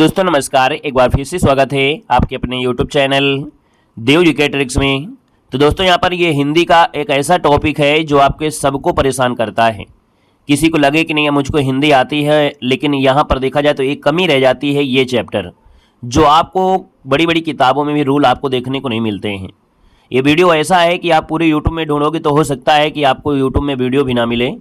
तो दोस्तों नमस्कार, एक बार फिर से स्वागत है आपके अपने यूट्यूब चैनल देव जीके ट्रिक्स में। तो दोस्तों यहाँ पर ये हिंदी का एक ऐसा टॉपिक है जो आपके सबको परेशान करता है। किसी को लगे कि नहीं मुझको हिंदी आती है, लेकिन यहाँ पर देखा जाए तो एक कमी रह जाती है ये चैप्टर, जो आपको बड़ी बड़ी किताबों में भी रूल आपको देखने को नहीं मिलते हैं। ये वीडियो ऐसा है कि आप पूरे यूट्यूब में ढूंढोगे तो हो सकता है कि आपको यूट्यूब में वीडियो भी ना मिले।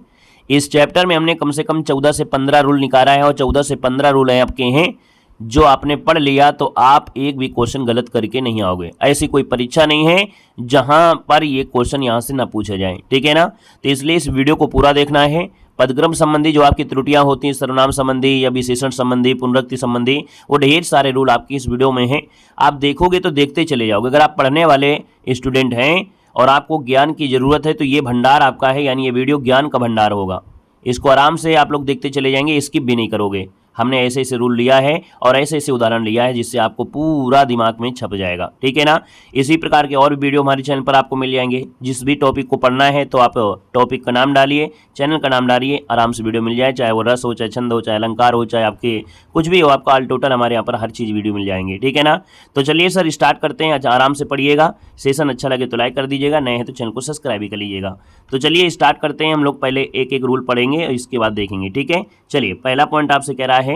इस चैप्टर में हमने कम से कम 14 से 15 रूल निकाला है और 14 से 15 रूल हैं आपके हैं जो आपने पढ़ लिया तो आप एक भी क्वेश्चन गलत करके नहीं आओगे। ऐसी कोई परीक्षा नहीं है जहां पर ये क्वेश्चन यहां से ना पूछे जाएं, ठीक है ना। तो इसलिए इस वीडियो को पूरा देखना है। पदक्रम संबंधी जो आपकी त्रुटियां होती हैं, सर्वनाम संबंधी या विशेषण संबंधी, पुनरुक्ति संबंधी, वो ढेर सारे रूल आपकी इस वीडियो में हैं। आप देखोगे तो देखते चले जाओगे। अगर आप पढ़ने वाले स्टूडेंट हैं और आपको ज्ञान की ज़रूरत है तो ये भंडार आपका है, यानी ये वीडियो ज्ञान का भंडार होगा। इसको आराम से आप लोग देखते चले जाएंगे, स्किप भी नहीं करोगे। हमने ऐसे ऐसे रूल लिया है और ऐसे ऐसे उदाहरण लिया है जिससे आपको पूरा दिमाग में छप जाएगा, ठीक है ना। इसी प्रकार के और भी वीडियो हमारे चैनल पर आपको मिल जाएंगे। जिस भी टॉपिक को पढ़ना है तो आप टॉपिक का नाम डालिए, चैनल का नाम डालिए, आराम से वीडियो मिल जाए। चाहे वो रस हो, चाहे छंद हो, चाहे अलंकार हो, चाहे आपके कुछ भी हो, आपका ऑल टोटल हमारे यहाँ पर हर चीज़ वीडियो मिल जाएंगे, ठीक है ना। तो चलिए सर स्टार्ट करते हैं। अच्छा आराम से पढ़िएगा, सेशन अच्छा लगे तो लाइक कर दीजिएगा, नए हैं तो चैनल को सब्सक्राइब भी कर लीजिएगा। तो चलिए स्टार्ट करते हैं। हम लोग पहले एक एक रूल पढ़ेंगे और इसके बाद देखेंगे, ठीक है। चलिए पहला पॉइंट आपसे कह रहा है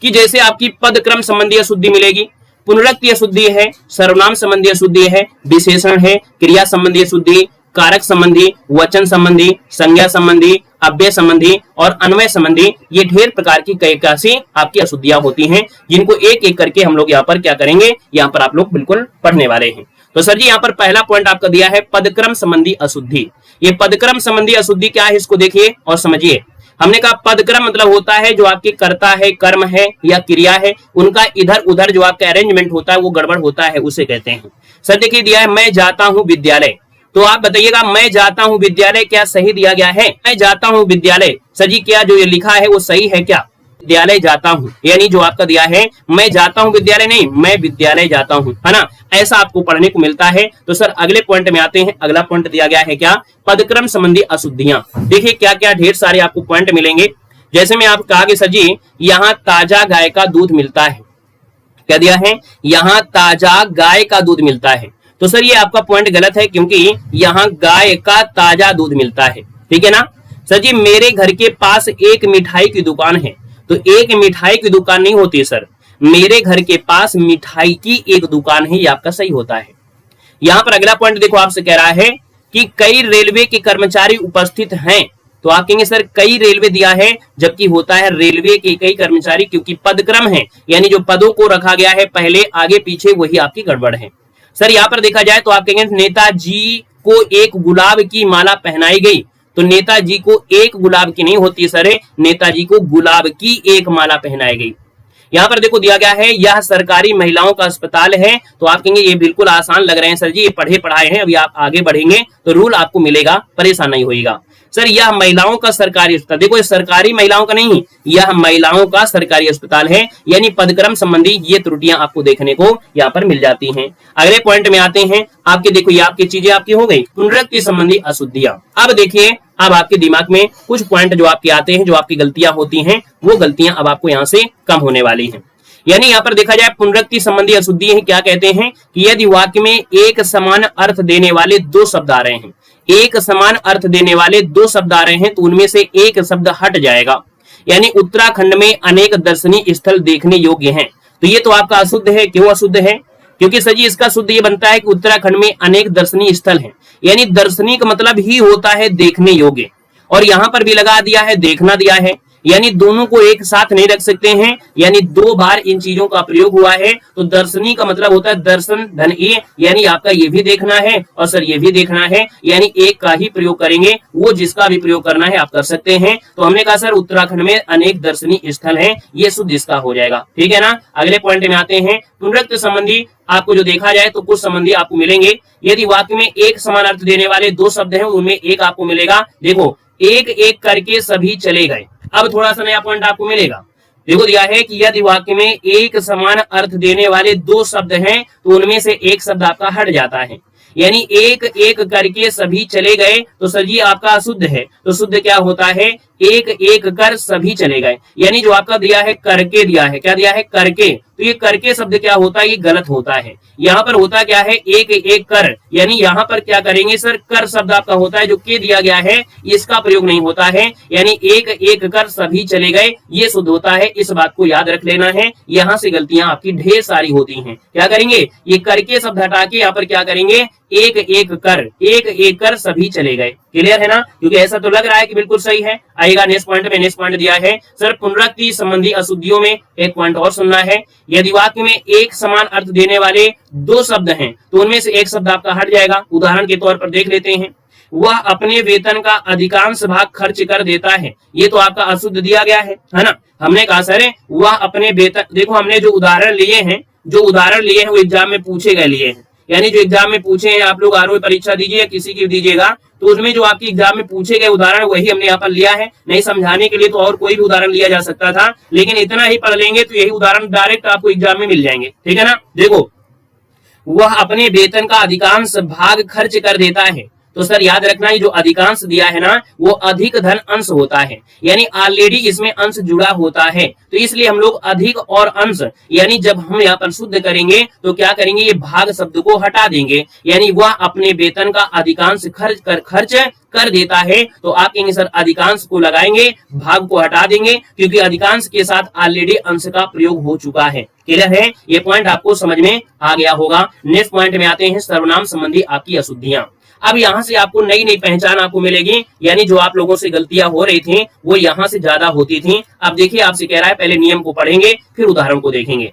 कि जैसे आपकी पदक्रम संबंधी अशुद्धि मिलेगी, पुनरुक्ति अशुद्धि है, सर्वनाम संबंधी अशुद्धि है, विशेषण है, क्रिया संबंधी अशुद्धि, कारक संबंधी, वचन संबंधी, संज्ञा संबंधी, अव्यय संबंधी और अन्वय संबंधी, ये ढेर प्रकार की कई कैसी आपकी अशुद्धियां होती हैं, जिनको एक एक करके हम लोग यहाँ पर क्या करेंगे, यहाँ पर आप लोग बिल्कुल पढ़ने वाले हैं। तो सर जी यहाँ पर पहला पॉइंट आपका दिया है पदक्रम संबंधी अशुद्धि। ये पदक्रम संबंधी अशुद्धि क्या है इसको देखिए और समझिए। हमने कहा पदक्रम मतलब होता है जो आपके कर्ता है, कर्म है या क्रिया है, उनका इधर उधर जो आपका अरेंजमेंट होता है वो गड़बड़ होता है, उसे कहते हैं। सर देखिए दिया है मैं जाता हूं विद्यालय, तो आप बताइएगा मैं जाता हूं विद्यालय क्या सही दिया गया है? मैं जाता हूं विद्यालय, सर जी क्या जो ये लिखा है वो सही है क्या? विद्यालय जाता हूं, यानी जो आपका दिया है मैं जाता हूं विद्यालय नहीं, मैं विद्यालय जाता हूं, है ना। ऐसा आपको पढ़ने को मिलता है। तो सर अगले पॉइंट में आते हैं। अगला पॉइंट दिया गया है क्या? पदक्रम संबंधी अशुद्धियां। देखिए क्या क्या ढेर सारे आपको पॉइंट मिलेंगे। जैसे मैं आपको कहा कि सर जी यहाँ ताजा गाय का दूध मिलता है, क्या दिया है? यहाँ ताजा गाय का दूध मिलता है। तो सर ये आपका पॉइंट गलत है, क्योंकि यहाँ गाय का ताजा दूध मिलता है, ठीक है ना। सर जी मेरे घर के पास एक मिठाई की दुकान है, तो एक मिठाई की दुकान नहीं होती सर, मेरे घर के पास मिठाई की एक दुकान है, ये आपका सही होता है। यहां पर अगला पॉइंट देखो आपसे कह रहा है कि कई रेलवे के कर्मचारी उपस्थित हैं, तो आप कहेंगे सर कई रेलवे दिया है, जबकि होता है रेलवे के कई कर्मचारी, क्योंकि पदक्रम है, यानी जो पदों को रखा गया है पहले आगे पीछे, वही आपकी गड़बड़ है। सर यहाँ पर देखा जाए तो आप कहेंगे नेताजी को एक गुलाब की माला पहनाई गई, तो नेताजी को एक गुलाब की नहीं होती सर, नेताजी को गुलाब की एक माला पहनाई गई। यहाँ पर देखो दिया गया है यह सरकारी महिलाओं का अस्पताल है, तो आप कहेंगे ये बिल्कुल आसान लग रहे हैं सर जी, ये पढ़े पढ़ाए हैं, अभी आप आगे बढ़ेंगे तो रूल आपको मिलेगा, परेशान नहीं होइएगा। सर यह महिलाओं का सरकारी अस्पताल, देखो ये सरकारी महिलाओं का नहीं, यह महिलाओं का सरकारी अस्पताल है, यानी पदक्रम संबंधी ये त्रुटियां आपको देखने को यहाँ पर मिल जाती हैं। अगले पॉइंट में आते हैं। आपके देखो ये आपकी चीजें आपकी हो गई, पुनरुक्ति संबंधी अशुद्धियां। अब देखिए अब आपके दिमाग में कुछ पॉइंट जो आपके आते हैं, जो आपकी गलतियां होती हैं, वो गलतियां अब आपको यहाँ से कम होने वाली हैं। यानी यहाँ पर देखा जाए पुनरुक्ति संबंधी अशुद्धि है, क्या कहते हैं कि यदि वाक्य में एक समान अर्थ देने वाले दो शब्द आ रहे हैं, एक समान अर्थ देने वाले दो शब्द आ रहे हैं, तो उनमें से एक शब्द हट जाएगा। यानी उत्तराखंड में अनेक दर्शनीय स्थल देखने योग्य हैं, तो ये तो आपका अशुद्ध है। क्यों अशुद्ध है? क्योंकि सर जी इसका शुद्ध ये बनता है कि उत्तराखंड में अनेक दर्शनीय स्थल हैं, यानी दर्शनीय का मतलब ही होता है देखने योग्य, और यहां पर भी लगा दिया है देखना दिया है, यानी दोनों को एक साथ नहीं रख सकते हैं, यानी दो बार इन चीजों का प्रयोग हुआ है। तो दर्शनी का मतलब होता है दर्शन धन ए, यानी आपका ये भी देखना है और सर ये भी देखना है, यानी एक का ही प्रयोग करेंगे, वो जिसका भी प्रयोग करना है आप कर सकते हैं। तो हमने कहा सर उत्तराखंड में अनेक दर्शनीय स्थल हैं, ये शुद्ध इसका हो जाएगा, ठीक है ना। अगले पॉइंट में आते हैं। पुनरुक्ति संबंधी आपको जो देखा जाए तो कुछ संबंधी आपको मिलेंगे। यदि वाक्य में एक समान अर्थ देने वाले दो शब्द हैं, उनमें एक आपको मिलेगा। देखो एक एक करके सभी चले गए। अब थोड़ा सा नया पॉइंट आपको मिलेगा। देखो दिया है कि यदि वाक्य में एक समान अर्थ देने वाले दो शब्द हैं, तो उनमें से एक शब्द आपका हट जाता है, यानी एक एक करके सभी चले गए, तो सर जी आपका अशुद्ध है। तो शुद्ध क्या होता है? एक एक कर सभी चले गए, यानी जो आपका दिया है करके दिया है, क्या दिया है करके, तो ये करके शब्द क्या होता है, ये गलत होता है। यहाँ पर होता क्या है एक एक कर, यानी यहाँ पर क्या करेंगे सर, कर शब्द आपका होता है, जो के दिया गया है इसका प्रयोग नहीं होता है, यानी एक एक कर सभी चले गए ये शुद्ध होता है। इस बात को याद रख लेना है, यहाँ से गलतियां आपकी ढेर सारी होती हैं। क्या करेंगे, ये करके शब्द हटा के यहाँ पर क्या करेंगे, एक एक कर सभी चले गए। क्लियर है ना, क्योंकि ऐसा तो लग रहा है कि बिल्कुल सही है। आएगा नेक्स्ट पॉइंट में, नेक्स्ट पॉइंट दिया है सर पुनरुक्ति संबंधी अशुद्धियों में एक पॉइंट और सुनना है। यदि वाक्य में एक समान अर्थ देने वाले दो शब्द हैं तो उनमें से एक शब्द आपका हट जाएगा। उदाहरण के तौर पर देख लेते हैं, वह अपने वेतन का अधिकांश भाग खर्च कर देता है, ये तो आपका अशुद्ध दिया गया है ना। हमने कहा सर वह अपने वेतन, देखो हमने जो उदाहरण लिए हैं वो एग्जाम में पूछे गए लिए हैं, यानी जो एग्जाम में पूछे हैं, आप लोग आरओ परीक्षा दीजिए या किसी की दीजिएगा तो उसमें जो आपकी एग्जाम में पूछे गए उदाहरण वही हमने यहाँ पर लिया है। नहीं समझाने के लिए तो और कोई भी उदाहरण लिया जा सकता था, लेकिन इतना ही पढ़ लेंगे तो यही उदाहरण डायरेक्ट आपको एग्जाम में मिल जाएंगे। ठीक है ना, देखो वह अपने वेतन का अधिकांश भाग खर्च कर देता है, तो सर याद रखना ये जो अधिकांश दिया है ना वो अधिक धन अंश होता है, यानी ऑलरेडी इसमें अंश जुड़ा होता है, तो इसलिए हम लोग अधिक और अंश, यानी जब हम यहाँ पर शुद्ध करेंगे तो क्या करेंगे, ये भाग शब्द को हटा देंगे, यानी वह अपने वेतन का अधिकांश खर्च कर देता है, तो आप कहेंगे सर अधिकांश को लगाएंगे, भाग को हटा देंगे, क्योंकि अधिकांश के साथ ऑलरेडी अंश का प्रयोग हो चुका है। क्लियर है, ये पॉइंट आपको समझ में आ गया होगा। नेक्स्ट पॉइंट में आते हैं सर्वनाम संबंधी आपकी अशुद्धियां। अब यहाँ से आपको नई नई पहचान आपको मिलेगी, यानी जो आप लोगों से गलतियां हो रही थी वो यहाँ से ज्यादा होती थी। अब देखिए आपसे कह रहा है पहले नियम को पढ़ेंगे फिर उदाहरण को देखेंगे।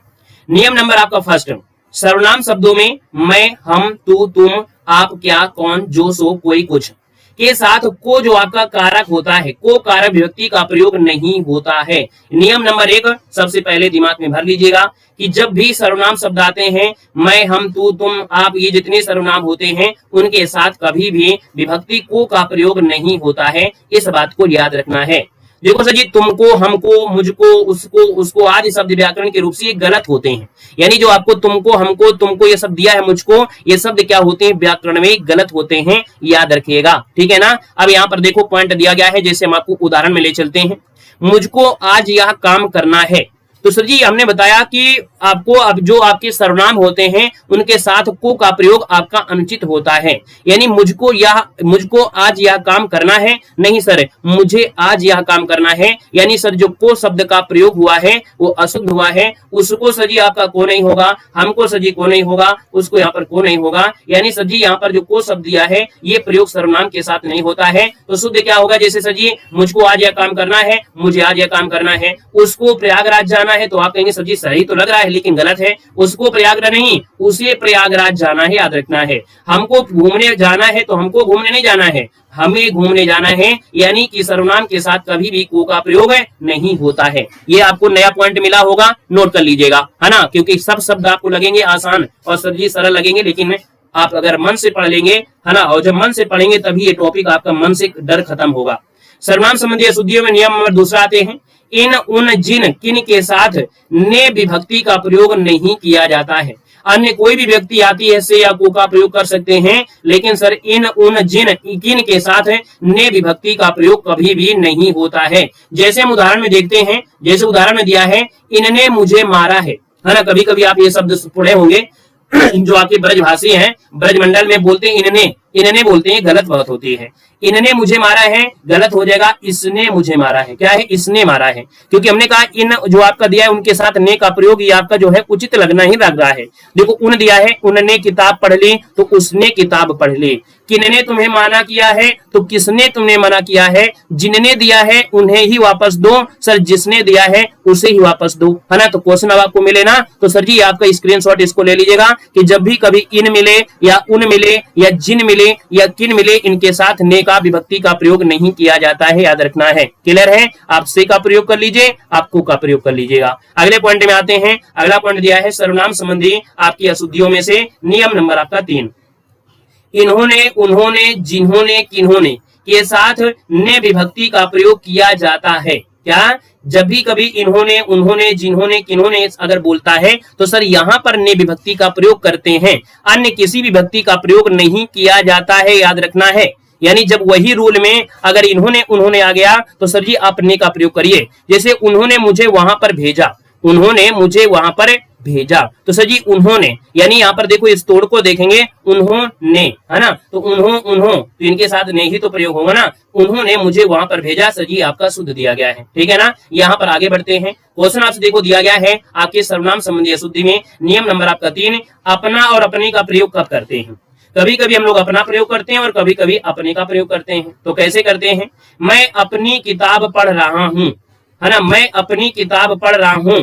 नियम नंबर आपका फर्स्ट, सर्वनाम शब्दों में मैं, हम, तू, तुम, आप, क्या, कौन, जो, सो, कोई, कुछ के साथ को जो आपका कारक होता है, को कारक विभक्ति का प्रयोग नहीं होता है। नियम नंबर एक सबसे पहले दिमाग में भर लीजिएगा कि जब भी सर्वनाम शब्द आते हैं, मैं, हम, तू, तुम, आप, ये जितने सर्वनाम होते हैं उनके साथ कभी भी विभक्ति को का प्रयोग नहीं होता है। इस बात को याद रखना है। देखो सर जी, तुमको, हमको, मुझको, उसको, उसको आदि शब्द व्याकरण के रूप से गलत होते हैं, यानी जो आपको तुमको, हमको, तुमको ये शब्द दिया है, मुझको, ये शब्द क्या होते हैं, व्याकरण में गलत होते हैं, याद रखिएगा। ठीक है ना। अब यहाँ पर देखो पॉइंट दिया गया है, जैसे हम आपको उदाहरण में ले चलते हैं। मुझको आज यह काम करना है, तो सर जी हमने बताया कि आपको अब जो आपके सर्वनाम होते हैं उनके साथ को का प्रयोग आपका अनुचित होता है, यानी मुझको आज यह काम करना है, नहीं सर मुझे आज यह काम करना है, यानी सर जो को शब्द का प्रयोग हुआ है वो अशुद्ध हुआ है। उसको सर जी आपका को नहीं होगा, हमको सर जी को नहीं होगा, उसको यहाँ पर को नहीं होगा, यानी सर जी यहाँ पर जो को शब्द दिया है ये प्रयोग सर्वनाम के साथ नहीं होता है। तो शुद्ध क्या होगा, जैसे सर जी मुझको आज यह काम करना है, मुझे आज यह काम करना है, उसको प्रयागराज जाना है, तो आप कहेंगे सर जी सही तो लग रहा है लेकिन गलत है, उसको प्रयागराज नहीं उसे प्रयागराज जाना है, याद रखना है। हमको घूमने जाना है तो हमको घूमने नहीं जाना है, हमें घूमने जाना है, यानी कि सर्वनाम के साथ कभी भी को का प्रयोग नहीं होता है। ये आपको नया पॉइंट मिला होगा, नोट कर लीजिएगा, है ना, क्योंकि सब शब्द आपको लगेंगे आसान और सर जी सरल लगेंगे, लेकिन आप अगर मन से पढ़ लेंगे, है ना, और जब मन से पढ़ेंगे तभी ये टॉपिक आपका मन से डर खत्म होगा। सर्वनाम संबंधी अशुद्धियों में नियम नंबर दूसरा आते हैं, इन, उन, जिन, किन के साथ ने विभक्ति का प्रयोग नहीं किया जाता है। अन्य कोई भी व्यक्ति आती है से या को का प्रयोग कर सकते हैं, लेकिन सर इन, उन, जिन, किन के साथ ने विभक्ति का प्रयोग कभी भी नहीं होता है। जैसे हम उदाहरण में देखते हैं, जैसे उदाहरण में दिया है इनने मुझे मारा है ना। कभी कभी आप ये शब्द पढ़े होंगे जो आपके ब्रजभाषी हैं, ब्रजमंडल में बोलते हैं इनने बोलते हैं, गलत बात होती है। इनने मुझे मारा है गलत हो जाएगा, इसने मुझे मारा है, क्या है, इसने मारा है, क्योंकि हमने कहा इन जो आपका दिया है उनके साथ ने का प्रयोग ये आपका जो है उचित लगना ही लग रहा है। देखो उन दिया है, उनने किताब पढ़ ली तो उसने किताब पढ़ ली। किनने तुम्हें मना किया है तो किसने तुमने मना किया है। जिनने दिया है उन्हें ही वापस दो, सर जिसने दिया है उसे ही वापस दो, है ना। तो क्वेश्चन अब आपको मिले ना, तो सर जी आपका स्क्रीनशॉट इसको ले लीजिएगा कि जब भी कभी इन मिले या उन मिले या जिन मिले या किन मिले, इनके साथ ने का विभक्ति का प्रयोग नहीं किया जाता है, याद रखना है। क्लियर है, आप से का प्रयोग कर लीजिए, आपको का प्रयोग कर लीजिएगा। अगले पॉइंट में आते हैं। अगला पॉइंट दिया है सर्वनाम संबंधी आपकी अशुद्धियों में से नियम नंबर आपका 3, इन्होंने, उन्होंने, जिन्होंने, किन्होंने के साथ ने विभक्ति का प्रयोग किया जाता है। क्या, जब भी कभी इन्होंने, उन्होंने, जिन्होंने, किन्होंने अगर बोलता है तो सर यहाँ पर ने विभक्ति का प्रयोग करते हैं, अन्य किसी विभक्ति का प्रयोग नहीं किया जाता है, याद रखना है। यानी जब वही रूल में अगर इन्होंने उन्होंने आ गया तो सर जी अपने का प्रयोग करिए। जैसे उन्होंने मुझे वहां पर भेजा, उन्होंने मुझे वहां पर भेजा, तो सर जी उन्होंने, यानी यहाँ पर देखो इस तोड़ को देखेंगे, उन्होंने, है ना, तो उन्हों तो इनके साथ ने ही तो प्रयोग होगा ना, उन्होंने मुझे वहां पर भेजा, सर जी आपका शुद्ध दिया गया है। ठीक है ना। यहाँ पर आगे बढ़ते हैं। क्वेश्चन आपसे देखो दिया गया है आपके सर्वनाम संबंधी अशुद्धि में नियम नंबर आपका 3, अपना और अपने का प्रयोग कब करते हैं। कभी कभी हम लोग अपना प्रयोग करते हैं और कभी कभी अपने का प्रयोग करते हैं। तो कैसे करते हैं, मैं अपनी किताब पढ़ रहा हूं, है ना, मैं अपनी किताब पढ़ रहा हूं,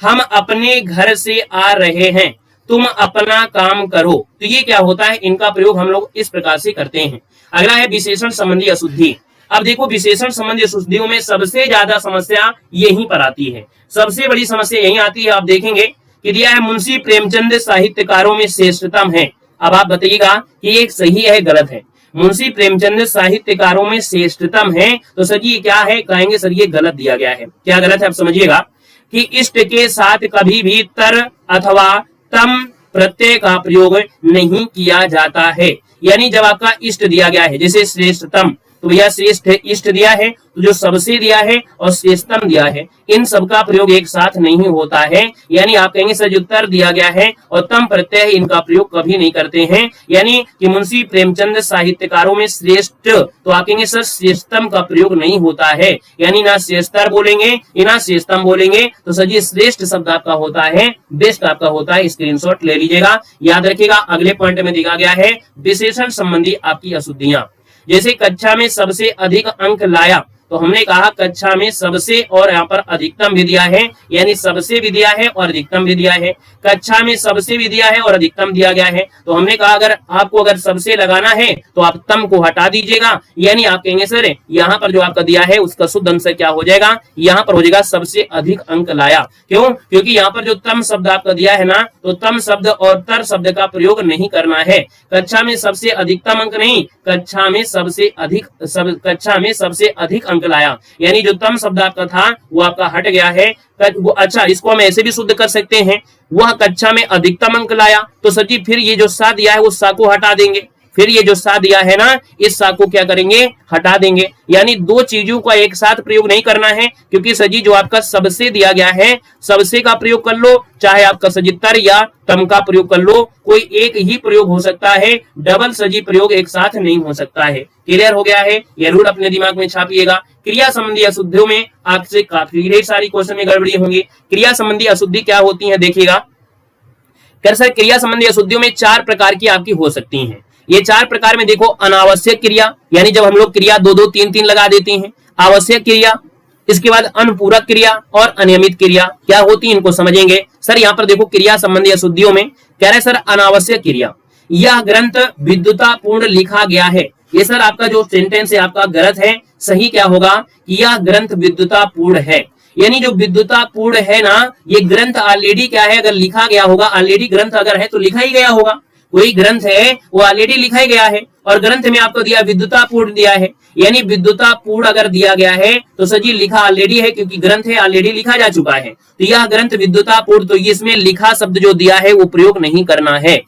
हम अपने घर से आ रहे हैं, तुम अपना काम करो। तो ये क्या होता है, इनका प्रयोग हम लोग इस प्रकार से करते हैं। अगला है विशेषण संबंधी अशुद्धि। अब देखो विशेषण संबंधी अशुद्धियों में सबसे ज्यादा समस्या यहीं पर आती है, सबसे बड़ी समस्या यहीं आती है। आप देखेंगे कि दिया है मुंशी प्रेमचंद साहित्यकारों में श्रेष्ठतम है। अब आप बताइएगा कि ये सही है गलत है। मुंशी प्रेमचंद साहित्यकारों में श्रेष्ठतम है, तो सर ये क्या है, कहेंगे सर ये गलत दिया गया है। क्या गलत है आप समझिएगा कि इष्ट के साथ कभी भी तर अथवा तम प्रत्यय का प्रयोग नहीं किया जाता है। यानी जब आपका इष्ट दिया गया है, जैसे श्रेष्ठतम, तो भैया श्रेष्ठ इष्ट दिया है, तो जो सबसे दिया है और श्रेष्ठतम दिया है, इन सबका प्रयोग एक साथ नहीं होता है। यानी आप कहेंगे सर जो उत्तर दिया गया है और तम प्रत्यय इनका प्रयोग कभी नहीं करते हैं। यानी कि मुंशी प्रेमचंद साहित्यकारों में श्रेष्ठ, तो आप कहेंगे सर श्रेष्ठतम का प्रयोग नहीं होता है, यानी ना श्रेष्ठतर बोलेंगे ना श्रेष्ठतम बोलेंगे, तो सर ये श्रेष्ठ शब्द आपका होता है, बेस्ट आपका होता है। स्क्रीनशॉट ले लीजिएगा, याद रखिएगा। अगले पॉइंट में दिखा गया है विशेषण संबंधी आपकी अशुद्धियां। जैसे कक्षा में सबसे अधिक अंक लाया, तो हमने कहा कक्षा में सबसे और यहाँ पर अधिकतम भी दिया है, यानी सबसे भी दिया है और अधिकतम भी दिया है। कक्षा में सबसे भी दिया है और अधिकतम दिया गया है, तो हमने कहा अगर आपको अगर सबसे लगाना है तो आप तम को हटा दीजिएगा, यानी आप कहेंगे सर यहाँ पर जो आपका दिया है उसका शुद्ध अंश क्या हो जाएगा, यहाँ पर हो जाएगा सबसे अधिक अंक लाया। क्यों, क्योंकि यहाँ पर जो तम शब्द आपका दिया है ना, तो तम शब्द और तर शब्द का प्रयोग नहीं करना है। कक्षा में सबसे अधिकतम अंक नहीं, कक्षा में सबसे अधिक अंक लाया, यानी जो तम शब्द आपका था वो आपका हट गया है। अच्छा, इसको हम ऐसे भी शुद्ध कर सकते हैं, वह कक्षा में अधिकतम अंक लाया, तो सर जी फिर ये जो सा दिया है वो सा को हटा देंगे, फिर ये जो सा दिया है ना इस सा को क्या करेंगे, हटा देंगे। यानी दो चीजों का एक साथ प्रयोग नहीं करना है, क्योंकि सजी जो आपका सबसे दिया गया है, सबसे का प्रयोग कर लो, चाहे आपका सजी तर या तम का प्रयोग कर लो, कोई एक ही प्रयोग हो सकता है, डबल सजी प्रयोग एक साथ नहीं हो सकता है। क्लियर हो गया है, यह रूल अपने दिमाग में छापिएगा। क्रिया संबंधी अशुद्धियों में आपसे काफी ढेर सारी क्वेश्चन में गड़बड़ी होंगी। क्रिया संबंधी अशुद्धि क्या होती है देखिएगा। सर क्रिया संबंधी अशुद्धियों में 4 प्रकार की आपकी हो सकती हैं। ये 4 प्रकार में देखो, अनावश्यक क्रिया, यानी जब हम लोग क्रिया 2-2 3-3 लगा देते हैं, आवश्यक क्रिया, इसके बाद अनुपूरक क्रिया और अनियमित क्रिया क्या होती है, इनको समझेंगे। सर यहाँ पर देखो क्रिया संबंधी अशुद्धियों में कह रहे सर अनावश्यक क्रिया, यह ग्रंथ विद्युतापूर्ण लिखा गया है। ये सर आपका जो सेंटेंस है आपका गलत है, सही क्या होगा, यह ग्रंथ विद्युतापूर्ण है। यानी जो विद्युतापूर्ण है ना, ये ग्रंथ ऑलरेडी क्या है, अगर लिखा गया होगा, ऑलरेडी ग्रंथ अगर है तो लिखा ही गया होगा, कोई ग्रंथ है वो ऑलरेडी लिखा ही गया है, और ग्रंथ में आपको दिया विद्युतापूर्ण दिया है, यानी विद्युतापूर्ण अगर दिया गया है तो सजी लिखा ऑलरेडी है, क्योंकि ग्रंथ है ऑलरेडी लिखा जा चुका है, तो यह ग्रंथ विद्युतापूर्ण, तो इसमें लिखा शब्द जो दिया है वो प्रयोग नहीं करना है।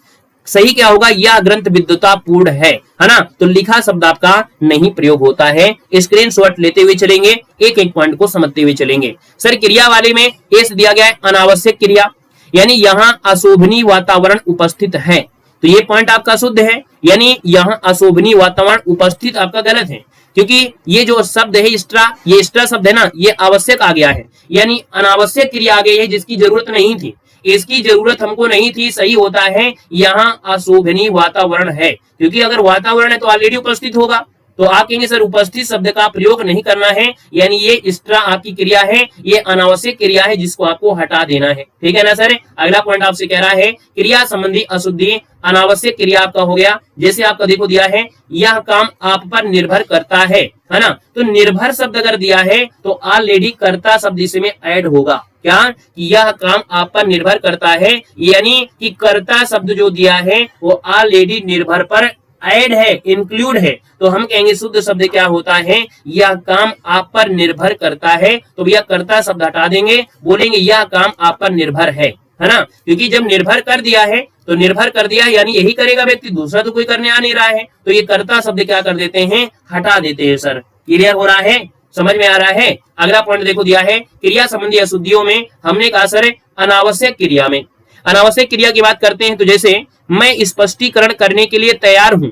सही क्या होगा, यह ग्रंथ विद्युतापूर्ण है ना, तो लिखा शब्द आपका नहीं प्रयोग होता है। स्क्रीनशॉट लेते हुए चलेंगे, एक एक पॉइंट को समझते हुए चलेंगे। सर क्रिया वाले में एस दिया गया है अनावश्यक क्रिया, यानी यहाँ अशोभनीय वातावरण उपस्थित है, तो ये पॉइंट आपका शुद्ध है, यानी यहाँ अशोभनीय वातावरण उपस्थित आपका गलत है, क्योंकि ये जो शब्द है एक्स्ट्रा, ये एक्स्ट्रा शब्द है ना, ये आवश्यक आ गया है, यानी अनावश्यक क्रिया आ गई है जिसकी जरूरत नहीं थी, इसकी जरूरत हमको नहीं थी। सही होता है यहाँ अशोभनीय वातावरण है, क्योंकि अगर वातावरण है तो ऑलरेडी उपस्थित होगा, तो आप कहेंगे सर उपस्थित शब्द का प्रयोग नहीं करना है, यानी ये एक्स्ट्रा आपकी क्रिया है, ये अनावश्यक क्रिया है जिसको आपको हटा देना है। ठीक है ना सर। अगला पॉइंट आपसे कह रहा है क्रिया संबंधी अशुद्धि, अनावश्यक क्रिया आपका हो गया, जैसे आपका देखो दिया है यह काम आप पर निर्भर करता है ना, तो निर्भर शब्द अगर दिया है तो ऑलरेडी कर्ता शब्द इसमें ऐड होगा, क्या कि यह काम आप पर निर्भर करता है, यानी कि कर्ता शब्द जो दिया है वो ऑलरेडी निर्भर पर ऐड है, इंक्लूड है, तो हम कहेंगे शुद्ध शब्द क्या होता है, यह काम आप पर निर्भर करता है, तो भैया कर्ता शब्द हटा देंगे, बोलेंगे यह काम आप पर निर्भर है। है ना, क्योंकि जब निर्भर कर दिया है तो निर्भर कर दिया यानी यही करेगा व्यक्ति, दूसरा तो कोई करने आ नहीं रहा है, तो ये कर्ता शब्द क्या कर देते हैं, हटा देते हैं। सर क्लियर हो रहा है, समझ में आ रहा है। अगला पॉइंट देखो दिया है क्रिया संबंधी अशुद्धियों में, हमने कहा सर अनावश्यक क्रिया में, अनावश्यक क्रिया की बात करते हैं तो जैसे मैं स्पष्टीकरण करने के लिए तैयार हूं,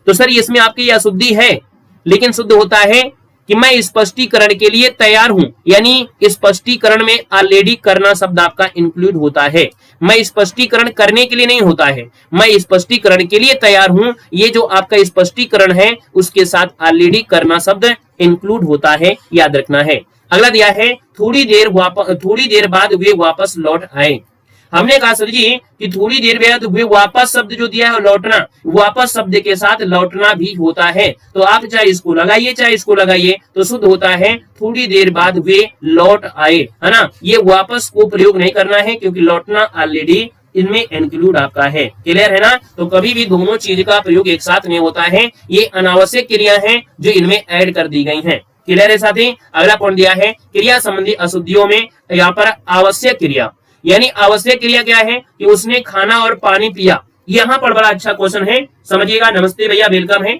तो सर इसमें आपकी अशुद्धि है, लेकिन शुद्ध होता है कि मैं स्पष्टीकरण के लिए तैयार हूं, यानी स्पष्टीकरण में ऑलरेडी करना शब्द आपका इंक्लूड होता है। मैं स्पष्टीकरण करने के लिए नहीं होता है, मैं स्पष्टीकरण के लिए तैयार हूं, ये जो आपका स्पष्टीकरण है उसके साथ ऑलरेडी करना शब्द इंक्लूड होता है, याद रखना है। अगला दिया है थोड़ी देर बाद वे वापस लौट आए। हमने कहा सर जी कि थोड़ी देर बाद वे वापस शब्द जो दिया है लौटना, वापस शब्द के साथ लौटना भी होता है, तो आप चाहे इसको लगाइए चाहे इसको लगाइए तो शुद्ध होता है थोड़ी देर बाद वे लौट आए, है ना। ये वापस को प्रयोग नहीं करना है क्योंकि लौटना ऑलरेडी इनमें इंक्लूड आपका है, क्लियर है ना। तो कभी भी दोनों चीज का प्रयोग एक साथ नहीं होता है, ये अनावश्यक क्रिया है जो इनमें ऐड कर दी गई है, क्लियर है साथी। अगला पॉइंट दिया है क्रिया संबंधी अशुद्धियों में, यहाँ पर आवश्यक क्रिया, यानी आवश्यक क्रिया क्या है कि उसने खाना और पानी पिया। यहाँ पर बड़ा अच्छा क्वेश्चन है, समझिएगा। नमस्ते भैया, वेलकम है,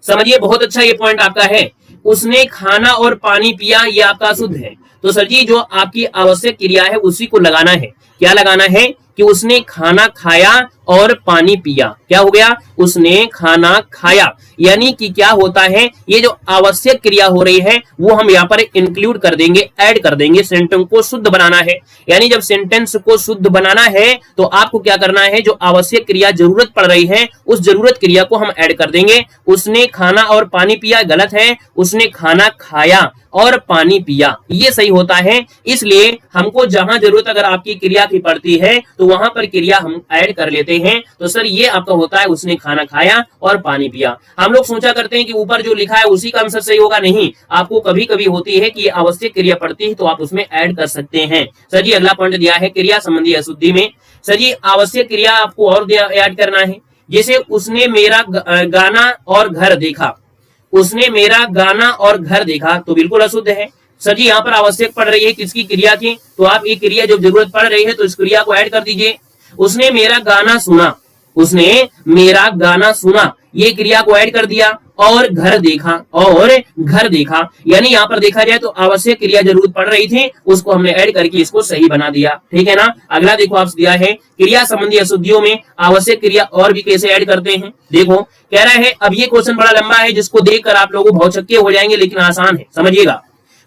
समझिए बहुत अच्छा ये पॉइंट आपका है, उसने खाना और पानी पिया, ये आपका शुद्ध है। तो सर जी जो आपकी आवश्यक क्रिया है उसी को लगाना है, क्या लगाना है कि उसने खाना खाया और पानी पिया। क्या हो गया, उसने खाना खाया, यानी कि क्या होता है, ये जो आवश्यक क्रिया हो रही है वो हम यहाँ पर इंक्लूड कर देंगे, ऐड कर देंगे। सेंटेंस को शुद्ध बनाना है, यानी जब सेंटेंस को शुद्ध बनाना है तो आपको क्या करना है, जो आवश्यक क्रिया जरूरत पड़ रही है उस जरूरत क्रिया को हम ऐड कर देंगे। उसने खाना और पानी पिया गलत है, उसने खाना खाया और पानी पिया, ये सही होता है। इसलिए हमको जहां जरूरत अगर आपकी क्रिया की पड़ती है तो वहां पर क्रिया हम ऐड कर लेते हैं। तो सर ये आपका होता है उसने खाना खाया और पानी पिया। हम लोग सोचा करते हैं कि ऊपर जो लिखा है उसी का आंसर सही होगा, नहीं, आपको कभी कभी होती है कि ये आवश्यक क्रिया पड़ती है तो आप उसमें ऐड कर सकते हैं। सर जी अगला पॉइंट दिया है क्रिया संबंधी अशुद्धि में, सर जी आवश्यक क्रिया आपको और ऐड करना है, जैसे उसने मेरा गाना और घर देखा, उसने मेरा गाना और घर देखा तो बिल्कुल अशुद्ध है। सर जी यहाँ पर आवश्यक पड़ रही है किसकी, क्रिया की, तो आप ये क्रिया जब जरूरत पड़ रही है तो इस क्रिया को ऐड कर दीजिए। उसने मेरा गाना सुना, उसने मेरा गाना सुना, ये क्रिया को ऐड कर दिया, और घर देखा, और घर देखा, यानी यहाँ पर देखा जाए तो आवश्यक क्रिया जरूरत पड़ रही थी उसको हमने ऐड करके इसको सही बना दिया, ठीक है ना। अगला देखो आपसे दिया है क्रिया संबंधी अशुद्धियों में आवश्यक क्रिया और भी कैसे ऐड करते हैं। देखो कह रहा है, अब ये क्वेश्चन बड़ा लंबा है जिसको देखकर आप लोगों भौचक्के हो जाएंगे, लेकिन आसान है, समझिएगा।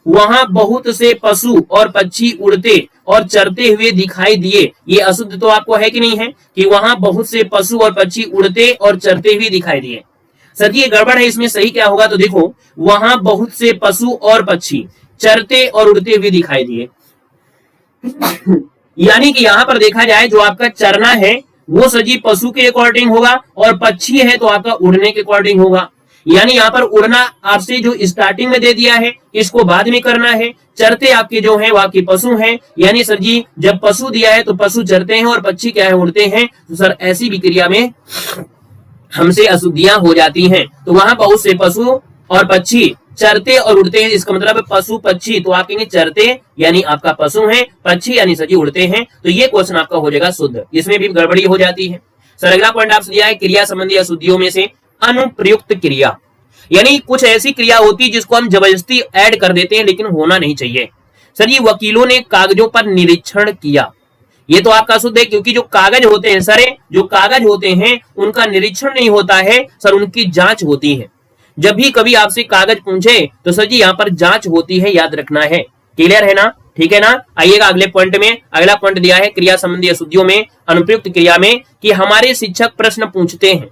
वहां बहुत से पशु और पक्षी उड़ते और चरते हुए दिखाई दिए, ये अशुद्ध तो आपको है कि नहीं है, कि वहां बहुत से पशु और पक्षी उड़ते और चरते हुए दिखाई दिए। सर ये गड़बड़ है, इसमें सही क्या होगा, तो देखो वहां बहुत से पशु और पक्षी चरते और उड़ते हुए दिखाई दिए, यानी कि यहां पर देखा जाए जो आपका चरना है वो सजी पशु के अकॉर्डिंग होगा और पक्षी है तो आपका उड़ने के अकॉर्डिंग होगा। यानी यहाँ पर उड़ना आपसे जो स्टार्टिंग में दे दिया है इसको बाद में करना है। चरते आपके जो है वो आपके पशु हैं, यानी सर जी जब पशु दिया है तो पशु चरते हैं और पक्षी क्या है, उड़ते हैं। तो सर ऐसी भी क्रिया में हमसे अशुद्धियां हो जाती हैं। तो वहां बहुत से पशु और पक्षी चरते और उड़ते हैं, इसका मतलब पशु पक्षी, तो आप कहेंगे चरते यानी आपका पशु है, पक्षी यानी सजी उड़ते हैं। तो ये क्वेश्चन आपका हो जाएगा शुद्ध, इसमें भी गड़बड़ी हो जाती है। सर अगला पॉइंट आपसे दिया है क्रिया संबंधी अशुद्धियों में से अनुप्रयुक्त क्रिया, यानी कुछ ऐसी क्रिया होती है जिसको हम जबरदस्ती ऐड कर देते हैं लेकिन होना नहीं चाहिए। सर ये वकीलों ने कागजों पर निरीक्षण किया, ये तो आपका शुद्ध है क्योंकि जो कागज होते हैं सर, जो कागज होते हैं उनका निरीक्षण नहीं होता है सर, उनकी जांच होती है। जब भी कभी आपसे कागज पूछे तो सर जी यहाँ पर जांच होती है, याद रखना है, क्लियर है ना, ठीक है ना। आइएगा अगले पॉइंट में, अगला पॉइंट दिया है क्रिया संबंधी अशुद्धियों में अनुप्रयुक्त क्रिया में कि हमारे शिक्षक प्रश्न पूछते हैं,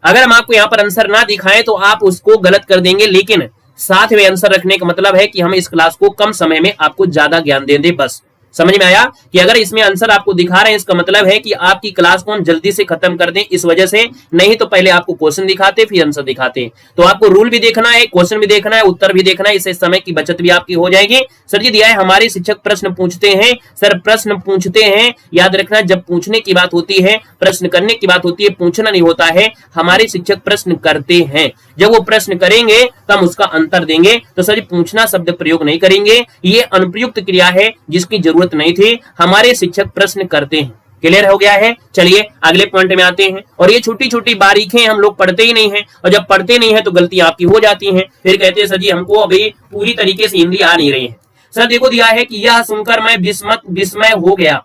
अगर हम आपको यहाँ पर आंसर ना दिखाएं तो आप उसको गलत कर देंगे, लेकिन साथ में आंसर रखने का मतलब है कि हम इस क्लास को कम समय में आपको ज्यादा ज्ञान दे दें। बस समझ में आया कि अगर इसमें आंसर आपको दिखा रहे हैं इसका मतलब है कि आपकी क्लास को हम जल्दी से खत्म कर दें, इस वजह से। नहीं तो पहले आपको क्वेश्चन दिखाते फिर आंसर दिखाते। तो आपको रूल भी देखना है, क्वेश्चन भी देखना है, उत्तर भी देखना है, इससे समय की बचत भी आपकी हो जाएगी। सर जी दिया है हमारे शिक्षक प्रश्न पूछते हैं, सर प्रश्न पूछते हैं, याद रखना जब पूछने की बात होती है, प्रश्न करने की बात होती है, पूछना नहीं होता है। हमारे शिक्षक प्रश्न करते हैं, जब वो प्रश्न करेंगे तब उसका अंतर देंगे। तो सर पूछना शब्द प्रयोग नहीं करेंगे, ये अनुप्रयुक्त क्रिया है जिसकी जरूरत जरूरत नहीं थी, हमारे शिक्षक प्रश्न करते हैं। क्लियर हो गया है। चलिए अगले पॉइंट में आते हैं। और ये छोटी छोटी बारीकियां हम लोग पढ़ते ही नहीं हैं, और जब पढ़ते नहीं है तो गलतियां आपकी हो जाती हैं। फिर कहते हैं सर जी हमको अभी पूरी तरीके से हिंदी आ नहीं रही है। सर देखो दिया है कि यह सुनकर मैं विस्मय हो गया।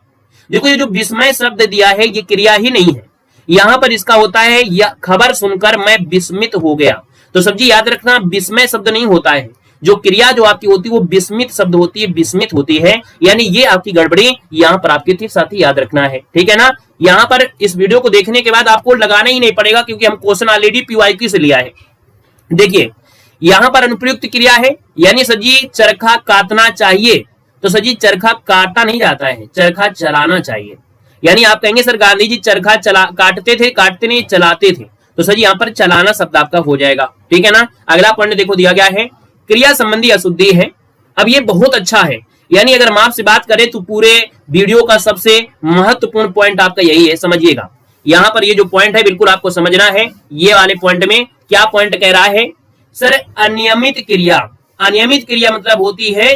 देखो ये जो विस्मय शब्द दिया है ये क्रिया ही नहीं है, यहां पर इसका होता है यह खबर सुनकर मैं विस्मित हो गया। तो सर जी याद रखना विस्मय शब्द नहीं होता है, जो क्रिया जो आपकी होती है वो विस्मित शब्द होती है, विस्मित होती है। यानी ये आपकी गड़बड़ी यहां पर आपके थी, साथ ही याद रखना है। ठीक है ना। यहां पर इस वीडियो को देखने के बाद आपको लगाना ही नहीं पड़ेगा, क्योंकि हम क्वेश्चन ऑलरेडी PYQ से लिया है। देखिए यहां पर अनुप्रयुक्त क्रिया है, यानी सजी चरखा काटना चाहिए। तो सजी चरखा काटा नहीं जाता है, चरखा चलाना चाहिए। यानी आप कहेंगे सर गांधी जी चरखा काटते थे, काटते नहीं चलाते थे। तो सजी यहां पर चलाना शब्द आपका हो जाएगा। ठीक है ना। अगला पॉइंट देखो दिया गया है क्रिया संबंधी अशुद्धि है। अब ये बहुत अच्छा है, यानी अगर हम आपसे बात करें तो पूरे वीडियो का सबसे महत्वपूर्ण पॉइंट आपका यही है, समझिएगा। यहां पर ये जो पॉइंट है बिल्कुल आपको समझना है। ये वाले पॉइंट में क्या पॉइंट कह रहा है सर, अनियमित क्रिया। अनियमित क्रिया मतलब होती है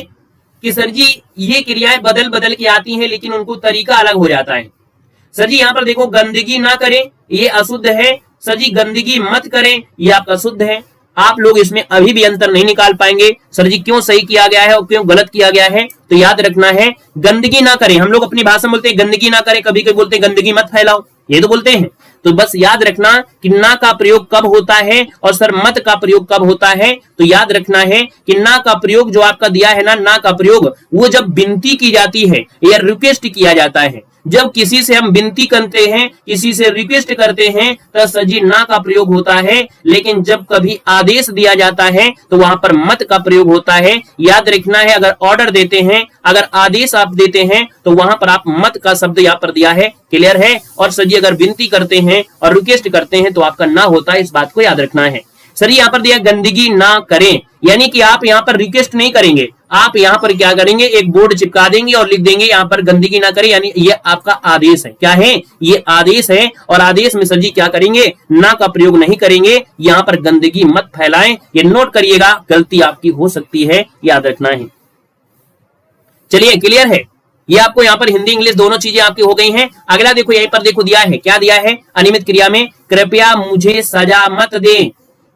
कि सर जी ये क्रियाएं बदल बदल के आती हैं, लेकिन उनको तरीका अलग हो जाता है। सर जी यहां पर देखो गंदगी ना करें ये अशुद्ध है, सर जी गंदगी मत करें ये आपका शुद्ध है। आप लोग इसमें अभी भी अंतर नहीं निकाल पाएंगे सर जी क्यों सही किया गया है और क्यों गलत किया गया है। तो याद रखना है गंदगी ना करें, हम लोग अपनी भाषा में बोलते हैं गंदगी ना करें, कभी कभी बोलते हैं गंदगी मत फैलाओ, ये तो बोलते हैं। तो बस याद रखना कि ना का प्रयोग कब होता है और सर मत का प्रयोग कब होता है। तो याद रखना है कि ना का प्रयोग जो आपका दिया है ना का प्रयोग वो जब विनती की जाती है या रिक्वेस्ट किया जाता है, जब किसी से हम विनती करते हैं, किसी से रिक्वेस्ट करते हैं तो सजी ना का प्रयोग होता है। लेकिन जब कभी आदेश दिया जाता है तो वहां पर मत का प्रयोग होता है। याद रखना है अगर ऑर्डर देते हैं, अगर आदेश आप देते हैं तो वहां पर आप मत का शब्द यहाँ पर दिया है। क्लियर है। और सजी अगर विनती करते हैं और रिक्वेस्ट करते हैं तो आपका ना होता है, इस बात को याद रखना है। सर यहाँ पर दिया गंदगी ना करें, यानी कि आप यहाँ पर रिक्वेस्ट नहीं करेंगे, आप यहाँ पर क्या करेंगे एक बोर्ड चिपका देंगे और लिख देंगे यहाँ पर गंदगी ना करें, यानी ये आपका आदेश है। क्या है ये आदेश है। और आदेश में सर जी क्या करेंगे ना का प्रयोग नहीं करेंगे, यहाँ पर गंदगी मत फैलाएं। ये नोट करिएगा, गलती आपकी हो सकती है, याद रखना है। चलिए क्लियर है। ये आपको यहाँ पर हिंदी इंग्लिश दोनों चीजें आपकी हो गई हैं। अगला देखो यहीं पर देखो दिया है, क्या दिया है अनियमित क्रिया में, कृपया मुझे सजा मत दे,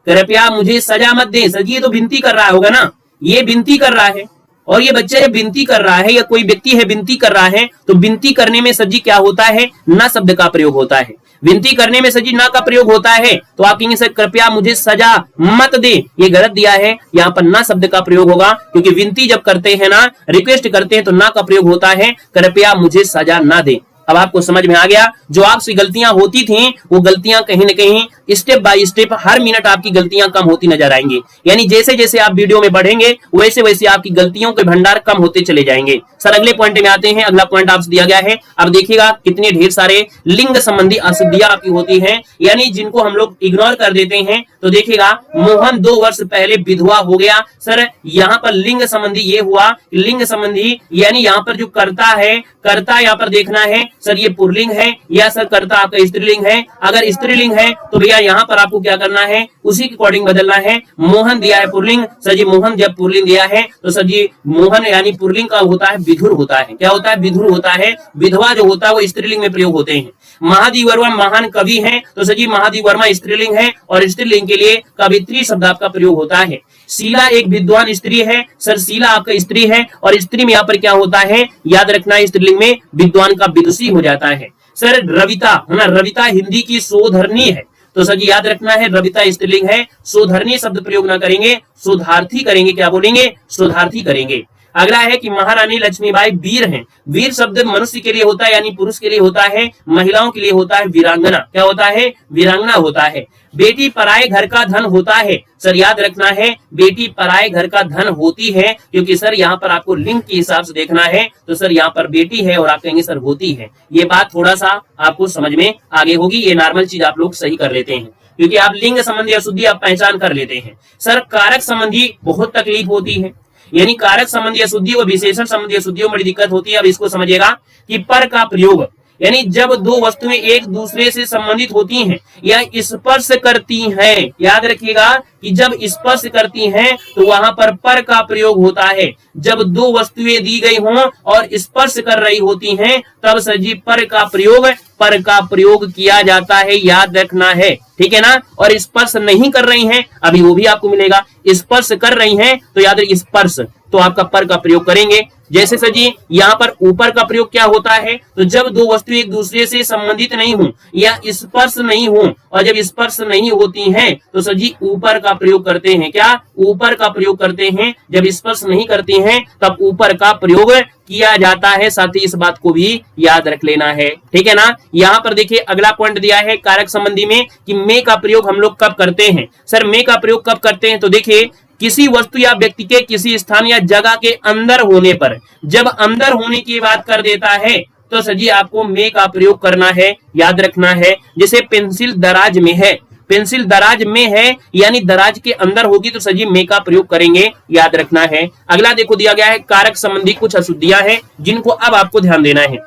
कृपया मुझे सजा मत दे। सर ये तो विनती कर रहा होगा ना, ये विनती कर रहा है। और ये बच्चा जब विनती कर रहा है या कोई व्यक्ति है विनती कर रहा है तो विनती करने में सर जी क्या होता है ना शब्द का प्रयोग होता है। विनती करने में सर जी ना का प्रयोग होता है। तो आप कहेंगे सर कृपया मुझे सजा मत दे, ये गलत दिया है, यहाँ पर ना शब्द का प्रयोग होगा, क्योंकि विनती जब करते हैं ना रिक्वेस्ट करते हैं तो ना का प्रयोग होता है, कृपया मुझे सजा ना दे। अब आपको समझ में आ गया, जो आपसे गलतियां होती थी वो गलतियां कहीं न कहीं step by step her minute आपकी गलतियां कम होती नजर आएंगी। यानी जैसे जैसे आप वीडियो में बढ़ेंगे वैसे वैसे आपकी गलतियों के भंडार कम होते चले जाएंगे। सर अगले पॉइंट में आते हैं। अगला पॉइंट आपसे दिया गया है, अब देखिएगा कितने ढेर सारे लिंग संबंधी अशुद्धियां आपकी होती हैं, यानी जिनको हम लोग इग्नोर कर देते हैं। तो देखिएगा मोहन 2 वर्ष पहले विधवा हो गया। सर यहाँ पर लिंग संबंधी ये हुआ, लिंग संबंधी यानी यहाँ पर जो कर्ता है, कर्ता यहाँ पर देखना है सर ये पुल्लिंग है या सर कर्ता आपका स्त्रीलिंग है। अगर स्त्रीलिंग है तो भैया यहाँ पर आपको क्या करना है उसी के अकॉर्डिंग बदलना है। मोहन दिया है पुल्लिंग, सर जी मोहन जब पुल्लिंग दिया है तो सर जी मोहन यानी पुल्लिंग का होता है विधुर होता है। क्या होता है विधुर होता है। विधवा जो होता है वो स्त्रीलिंग में प्रयोग होते हैं। महादेव वर्मा महान कवि है तो सर जी महादेव वर्मा स्त्रीलिंग है और स्त्रीलिंग के लिए कवित्री शब्द आपका प्रयोग होता है। शीला एक विद्वान स्त्री है, सर शीला आपका स्त्री है और स्त्री में यहाँ पर क्या होता है याद रखना स्त्रीलिंग में विद्वान का विदुषी हो जाता है। सर रविता है ना, रविता हिंदी की शोधरनी है तो सर जी याद रखना है रविता स्त्रीलिंग है, शोधरनी शब्द प्रयोग ना करेंगे, शोधार्थी करेंगे। क्या बोलेंगे शोधार्थी करेंगे। अगला है कि महारानी लक्ष्मीबाई वीर हैं। वीर शब्द मनुष्य के लिए होता है यानी पुरुष के लिए होता है, महिलाओं के लिए होता है वीरांगना। क्या होता है वीरांगना होता है। बेटी पराए घर का धन होता है। सर याद रखना है बेटी पराए घर का धन होती है, क्योंकि सर यहाँ पर आपको लिंग के हिसाब से देखना है। तो सर यहाँ पर बेटी है और आप कहेंगे सर होती है। ये बात थोड़ा सा आपको समझ में आगे होगी, ये नॉर्मल चीज आप लोग सही कर लेते हैं क्योंकि आप लिंग संबंधी अशुद्धि आप पहचान कर लेते हैं। सर कारक संबंधी बहुत तकलीफ होती है, यानी कारक संबंधी अशुद्धि और विशेषण संबंधी अशुद्धियों में बड़ी दिक्कत होती है। अब इसको समझिएगा कि पर का प्रयोग यानी जब दो वस्तुएं एक दूसरे से संबंधित होती हैं या स्पर्श करती हैं, याद रखिएगा कि जब स्पर्श करती हैं तो वहां पर का प्रयोग होता है। जब दो वस्तुएं दी गई हों और स्पर्श कर रही होती हैं तब सर जी पर का प्रयोग किया जाता है, याद रखना है, ठीक है ना। और स्पर्श नहीं कर रही हैं, अभी वो भी आपको मिलेगा। स्पर्श कर रही हैं तो याद रखिए स्पर्श, तो आपका पर का प्रयोग करेंगे। जैसे सर जी यहाँ पर ऊपर का प्रयोग क्या होता है, तो जब दो वस्तु एक दूसरे से संबंधित नहीं हो या स्पर्श नहीं हो, और जब स्पर्श नहीं होती हैं तो सर जी ऊपर का प्रयोग करते हैं। क्या ऊपर का प्रयोग करते हैं? जब स्पर्श नहीं करती हैं तब ऊपर का प्रयोग किया जाता है। साथ ही इस बात को भी याद रख लेना है, ठीक है ना। यहाँ पर देखिए अगला पॉइंट दिया है कारक संबंधी में कि में का प्रयोग हम लोग कब करते हैं। सर में का प्रयोग कब करते हैं, तो देखिए किसी वस्तु या व्यक्ति के किसी स्थान या जगह के अंदर होने पर, जब अंदर होने की बात कर देता है तो सर जी आपको में का प्रयोग करना है, याद रखना है। जैसे पेंसिल दराज में है, पेंसिल दराज में है यानी दराज के अंदर होगी तो सर जी में का प्रयोग करेंगे, याद रखना है। अगला देखो दिया गया है कारक संबंधी कुछ अशुद्धियां हैं जिनको अब आपको ध्यान देना है।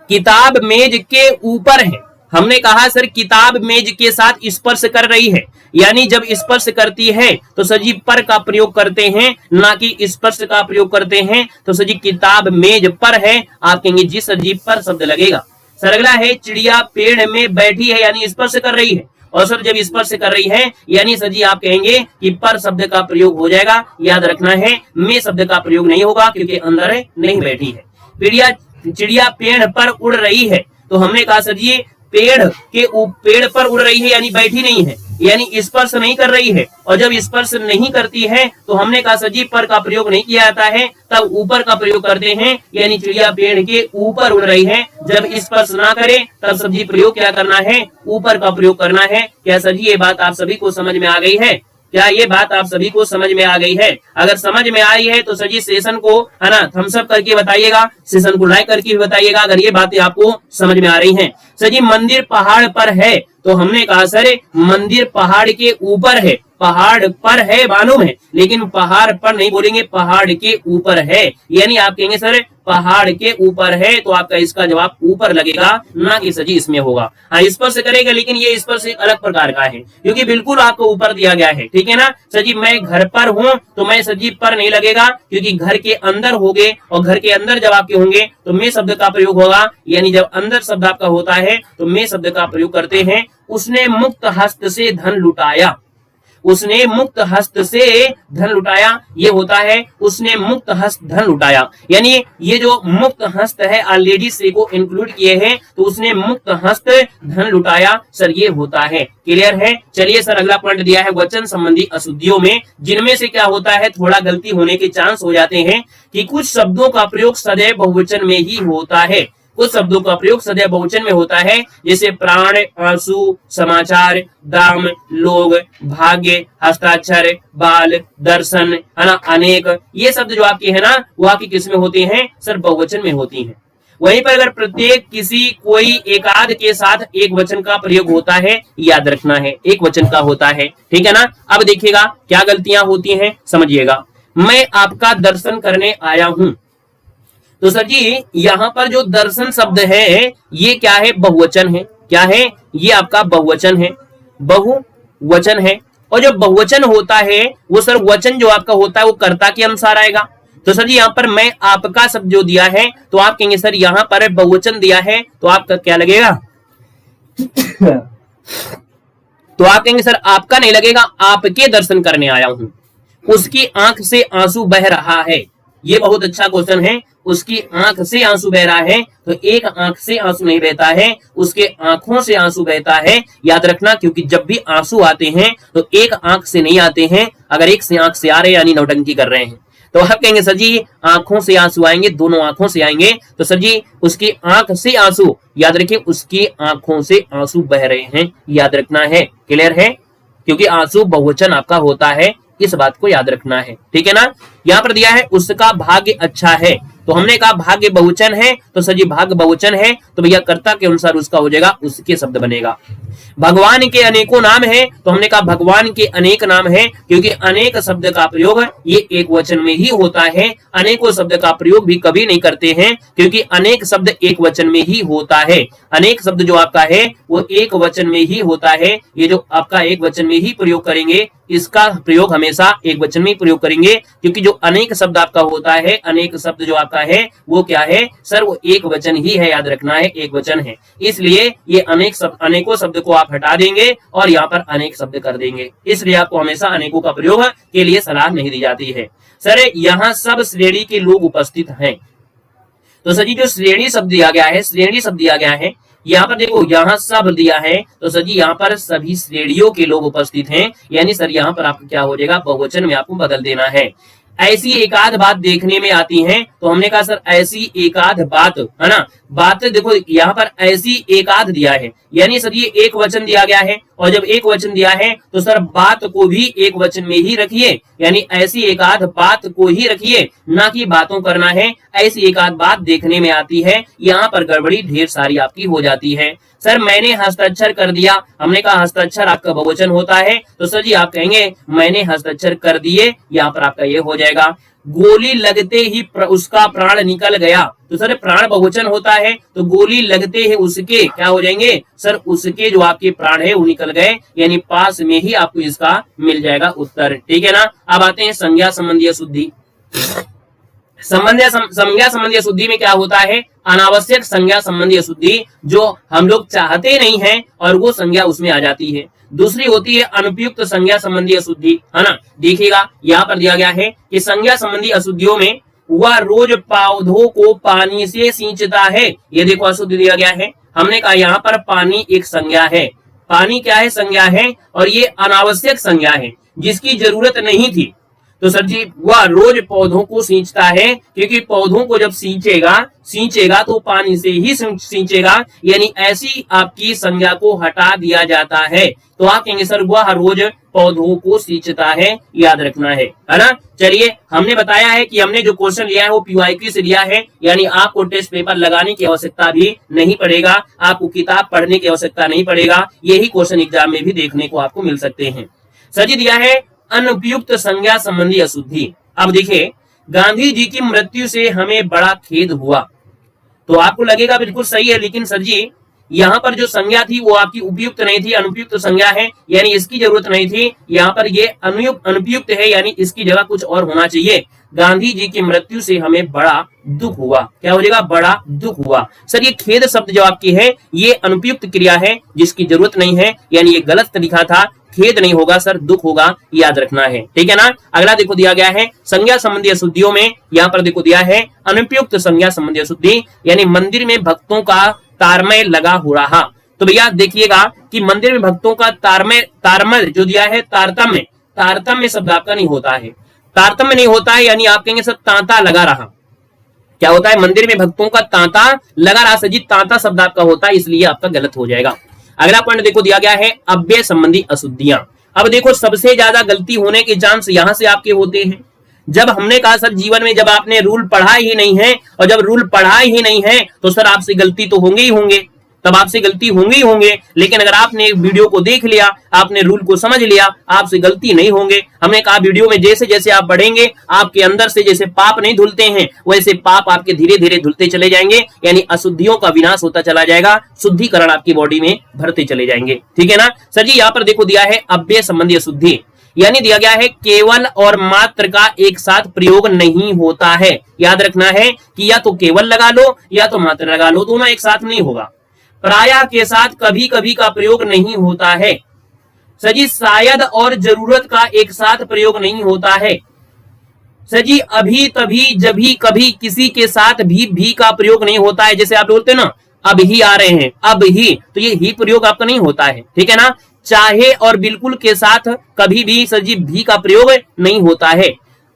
किताब मेज के ऊपर है, हमने कहा सर किताब मेज के साथ स्पर्श कर रही है, यानी जब स्पर्श करती है तो सर जी पर का प्रयोग करते हैं, ना कि स्पर्श का प्रयोग करते हैं। तो सर जी किताब मेज पर है, आप कहेंगे जी सर जी पर शब्द लगेगा। सर अगला है चिड़िया पेड़ में बैठी है यानी स्पर्श कर रही है, और सर जब स्पर्श कर रही है यानी सर जी आप कहेंगे कि पर शब्द का प्रयोग हो जाएगा, याद रखना है। में शब्द का प्रयोग नहीं होगा क्योंकि अंदर नहीं बैठी है। चिड़िया पेड़ पर उड़ रही है, तो हमने कहा सर जी पेड़ पर उड़ रही है यानी बैठी नहीं है, यानी स्पर्श नहीं कर रही है। और जब स्पर्श नहीं करती है तो हमने कहा सर जी पर का प्रयोग नहीं किया जाता है, तब ऊपर का प्रयोग करते हैं, यानी चिड़िया पेड़ के ऊपर उड़ रही है। जब स्पर्श ना करे तब सर जी प्रयोग क्या करना है, ऊपर का प्रयोग करना है। क्या सर जी ये बात आप सभी को समझ में आ गई है? क्या ये बात आप सभी को समझ में आ गई है? अगर समझ में आई है तो सर जी सेशन को है ना थम्स अप करके बताइएगा, सेशन को लाइक करके भी बताइएगा अगर ये बातें आपको समझ में आ रही हैं। सर जी मंदिर पहाड़ पर है, तो हमने कहा सर मंदिर पहाड़ के ऊपर है, पहाड़ पर है मालूम है, लेकिन पहाड़ पर नहीं बोलेंगे, पहाड़ के ऊपर है। यानी आप कहेंगे सर पहाड़ के ऊपर है, तो आपका इसका जवाब ऊपर लगेगा, ना कि सर जी इसमें होगा। हाँ स्पर्श करेगा, लेकिन ये स्पर्श एक अलग प्रकार का है क्योंकि बिल्कुल आपको ऊपर दिया गया है, ठीक है ना। सर जी मैं घर पर हूँ तो मैं सर जी पर नहीं लगेगा क्योंकि घर के अंदर होंगे, और घर के अंदर जब आपके होंगे तो में शब्द का प्रयोग होगा, यानी जब अंदर शब्द आपका होता है तो में शब्द का प्रयोग करते हैं। उसने मुक्त हस्त से धन लुटाया, उसने मुक्त हस्त से धन लुटाया, ये होता है उसने मुक्त हस्त धन लुटाया। यानी ये जो मुक्त हस्त है ऑलरेडी से को इंक्लूड किए हैं, तो उसने मुक्त हस्त धन लुटाया, सर ये होता है। क्लियर है? चलिए सर अगला पॉइंट दिया है वचन संबंधी अशुद्धियों में, जिनमें से क्या होता है थोड़ा गलती होने के चांस हो जाते हैं कि कुछ शब्दों का प्रयोग सदैव बहुवचन में ही होता है, कुछ शब्दों का प्रयोग सदैव बहुवचन में होता है, जैसे प्राण, आंसू, समाचार, दाम, लोग, भाग्य, हस्ताक्षर, बाल, दर्शन, है ना, अनेक, ये शब्द जो आपके है ना वो आपकी किस में होते हैं सर? बहुवचन में होती हैं। वहीं पर अगर प्रत्येक किसी कोई एकाद के साथ एक वचन का प्रयोग होता है, याद रखना है एक वचन का होता है, ठीक है ना। अब देखिएगा क्या गलतियां होती हैं, समझिएगा। मैं आपका दर्शन करने आया हूं, तो सर जी यहाँ पर जो दर्शन शब्द है ये क्या है? बहुवचन है। क्या है? ये आपका बहुवचन है, बहुवचन है। और जो बहुवचन होता है वो सर वचन जो आपका होता है वो कर्ता के अनुसार आएगा। तो सर जी यहाँ पर मैं आपका शब्द जो दिया है तो आप कहेंगे सर यहाँ पर बहुवचन दिया है तो आपका क्या लगेगा? तो आप कहेंगे सर आपका नहीं लगेगा, आपके दर्शन करने आया हूं। उसकी आंख से आंसू बह रहा है, ये बहुत अच्छा क्वेश्चन है। उसकी आंख से आंसू बह रहा है, तो एक आंख से आंसू नहीं बहता है, उसके आंखों से आंसू बहता है, याद रखना। क्योंकि जब भी आंसू आते हैं तो एक आंख से नहीं आते हैं, अगर एक से आंख से आ रहे यानी नौटंकी कर रहे हैं। तो आप कहेंगे सर जी आंखों से आंसू आएंगे, दोनों आंखों से आएंगे, तो सर जी उसकी आंख से आंसू, याद रखिए उसकी आंखों से आंसू बह रहे हैं, याद रखना है। क्लियर है? क्योंकि आंसू बहुवचन आपका होता है, इस बात को याद रखना है, ठीक है ना। यहाँ पर दिया है उसका भाग्य अच्छा है, तो हमने कहा भाग्य बहुवचन है, तो सर जी भाग्य बहुवचन है तो भैया कर्ता के अनुसार उसका हो जाएगा उसके शब्द बनेगा। भगवान के अनेकों नाम हैं, तो हमने कहा भगवान के अनेक नाम हैं, क्योंकि अनेक शब्द का प्रयोग ये एक वचन में ही होता है। अनेकों शब्द का प्रयोग भी कभी नहीं करते हैं, क्योंकि अनेक शब्द एक वचन में ही होता है। अनेक शब्द जो आपका है वो एक वचन में ही होता है। ये जो आपका एक वचन में ही प्रयोग करेंगे, इसका प्रयोग हमेशा एक वचन में ही प्रयोग करेंगे, क्योंकि जो अनेक शब्द आपका होता है, अनेक शब्द जो आपका है वो क्या है सर, वो एक वचन ही है, याद रखना है एक वचन है। इसलिए ये अनेक शब्द, अनेकों शब्द को आप हटा देंगे और यहाँ पर अनेक शब्द कर देंगे। इसलिए आपको हमेशा अनेकों का प्रयोग के लिए सलाह नहीं दी जाती है। सर यहाँ सब श्रेणी के लोग उपस्थित हैं, तो सर जी जो श्रेणी शब्द दिया गया है, श्रेणी शब्द दिया गया है, यहाँ पर देखो यहाँ सब दिया है, तो सर जी यहाँ पर सभी श्रेणियों के लोग उपस्थित हैं, यानी सर यहाँ पर आपको क्या हो जाएगा, बहुवचन में आपको बदल देना है। ऐसी एकाध बात देखने में आती है, तो हमने कहा सर ऐसी एकाध बात, है ना, बात देखो यहाँ पर ऐसी एकाध दिया है, यानी सर ये एक वचन दिया गया है, और जब एक वचन दिया है तो सर बात को भी एक वचन में ही रखिए, यानी ऐसी एकाध बात को ही रखिए, ना कि बातों करना है। ऐसी एकाध बात देखने में आती है, यहाँ पर गड़बड़ी ढेर सारी आपकी हो जाती है। सर मैंने हस्ताक्षर कर दिया, हमने कहा हस्ताक्षर आपका बहुवचन होता है, तो सर जी आप कहेंगे मैंने हस्ताक्षर कर दिए, यहाँ पर आपका ये हो जाएगा। गोली लगते ही उसका प्राण निकल गया, तो सर प्राण बहुवचन होता है, तो गोली लगते ही उसके क्या हो जाएंगे सर, उसके जो आपके प्राण है वो निकल गए, यानी पास में ही आपको इसका मिल जाएगा उत्तर। ठीक है ना। अब आते हैं संज्ञा संबंधी शुद्धि। संज्ञा संबंधी शुद्धि में क्या होता है, अनावश्यक संज्ञा संबंधी शुद्धि जो हम लोग चाहते नहीं है और वो संज्ञा उसमें आ जाती है। दूसरी होती है अनुपयुक्त संज्ञा संबंधी अशुद्धि, है ना। देखिएगा यहाँ पर दिया गया है कि संज्ञा संबंधी अशुद्धियों में वह रोज पौधों को पानी से सींचता है, ये देखो अशुद्ध दिया गया है। हमने कहा यहाँ पर पानी एक संज्ञा है, पानी क्या है, संज्ञा है, और ये अनावश्यक संज्ञा है जिसकी जरूरत नहीं थी। तो सर जी वह रोज पौधों को सींचता है, क्योंकि पौधों को जब सींचेगा तो पानी से ही सींचेगा, यानी ऐसी आपकी संज्ञा को हटा दिया जाता है। तो आप कहेंगे सर वह रोज पौधों को सींचता है, याद रखना है ना। चलिए हमने बताया है कि हमने जो क्वेश्चन लिया है वो PYQ से लिया है, यानी आपको टेस्ट पेपर लगाने की आवश्यकता भी नहीं पड़ेगा, आपको किताब पढ़ने की आवश्यकता नहीं पड़ेगा, यही क्वेश्चन एग्जाम में भी देखने को आपको मिल सकते हैं। सर जी दिया है अनुपयुक्त संज्ञा संबंधी अशुद्धि। अब देखिए गांधी जी की मृत्यु से हमें बड़ा खेद हुआ, तो आपको लगेगा बिल्कुल सही है, लेकिन सर जी यहाँ पर जो संज्ञा थी वो आपकी उपयुक्त नहीं थी, अनुपयुक्त संज्ञा है, यानी इसकी जरूरत नहीं थी। यहाँ पर ये अनुपयुक्त है, यानी इसकी जगह कुछ और होना चाहिए। गांधी जी की मृत्यु से हमें बड़ा दुख हुआ, क्या हो जाएगा, बड़ा दुख हुआ। सर ये खेद शब्द जो आपकी है ये अनुपयुक्त क्रिया है जिसकी जरूरत नहीं है, यानी ये गलत लिखा था, खेद नहीं होगा सर, दुख होगा, याद रखना है। ठीक है ना। अगला देखो दिया गया है संज्ञा संबंधी अशुद्धियों में, यहाँ पर देखो दिया है अनुपयुक्त संज्ञा संबंधी अशुद्धि, यानी मंदिर में भक्तों का तारमय लगा हो रहा। तो भैया देखिएगा कि मंदिर में भक्तों का तारमय जो दिया है तारतम्य शब्द आपका नहीं होता है, तारतम्य नहीं होता है, यानी आप कहेंगे सर तांता लगा रहा। क्या होता है, मंदिर में भक्तों का तांता लगा रहा, सजी तांता शब्द आपका होता है, इसलिए आपका गलत हो जाएगा। अगला पॉइंट देखो दिया गया है अव्यय संबंधी अशुद्धियां। अब देखो सबसे ज्यादा गलती होने के चांस यहां से आपके होते हैं। जब हमने कहा सर जीवन में जब आपने रूल पढ़ा ही नहीं है, और जब रूल पढ़ा ही नहीं है तो सर आपसे गलती तो होंगे ही होंगे, तब आपसे गलती होंगे ही होंगे। लेकिन अगर आपने वीडियो को देख लिया, आपने रूल को समझ लिया, आपसे गलती नहीं होंगे। हमने कहा वीडियो में जैसे जैसे आप बढ़ेंगे आपके अंदर से जैसे पाप नहीं धुलते हैं वैसे पाप आपके धीरे धीरे धुलते चले जाएंगे, यानी अशुद्धियों का विनाश होता चला जाएगा, शुद्धिकरण आपकी बॉडी में भरते चले जाएंगे। ठीक है ना। सर जी यहाँ पर देखो दिया है अव्यय संबंधी अशुद्धि, यानी दिया गया है केवल और मात्र का एक साथ प्रयोग नहीं होता है। याद रखना है कि या तो केवल लगा लो या तो मात्र लगा लो, दोनों एक साथ नहीं होगा। प्रायः के साथ कभी कभी का प्रयोग नहीं होता है। सजी शायद और जरूरत का एक साथ प्रयोग नहीं होता है। सजी अभी तभी जभी कभी किसी के साथ भी का प्रयोग नहीं होता है। जैसे आप बोलते हैं ना अब ही आ रहे हैं, अब ही, तो ये ही प्रयोग आपका नहीं होता है। ठीक है ना। चाहे और बिल्कुल के साथ कभी भी सजी भी का प्रयोग नहीं होता है।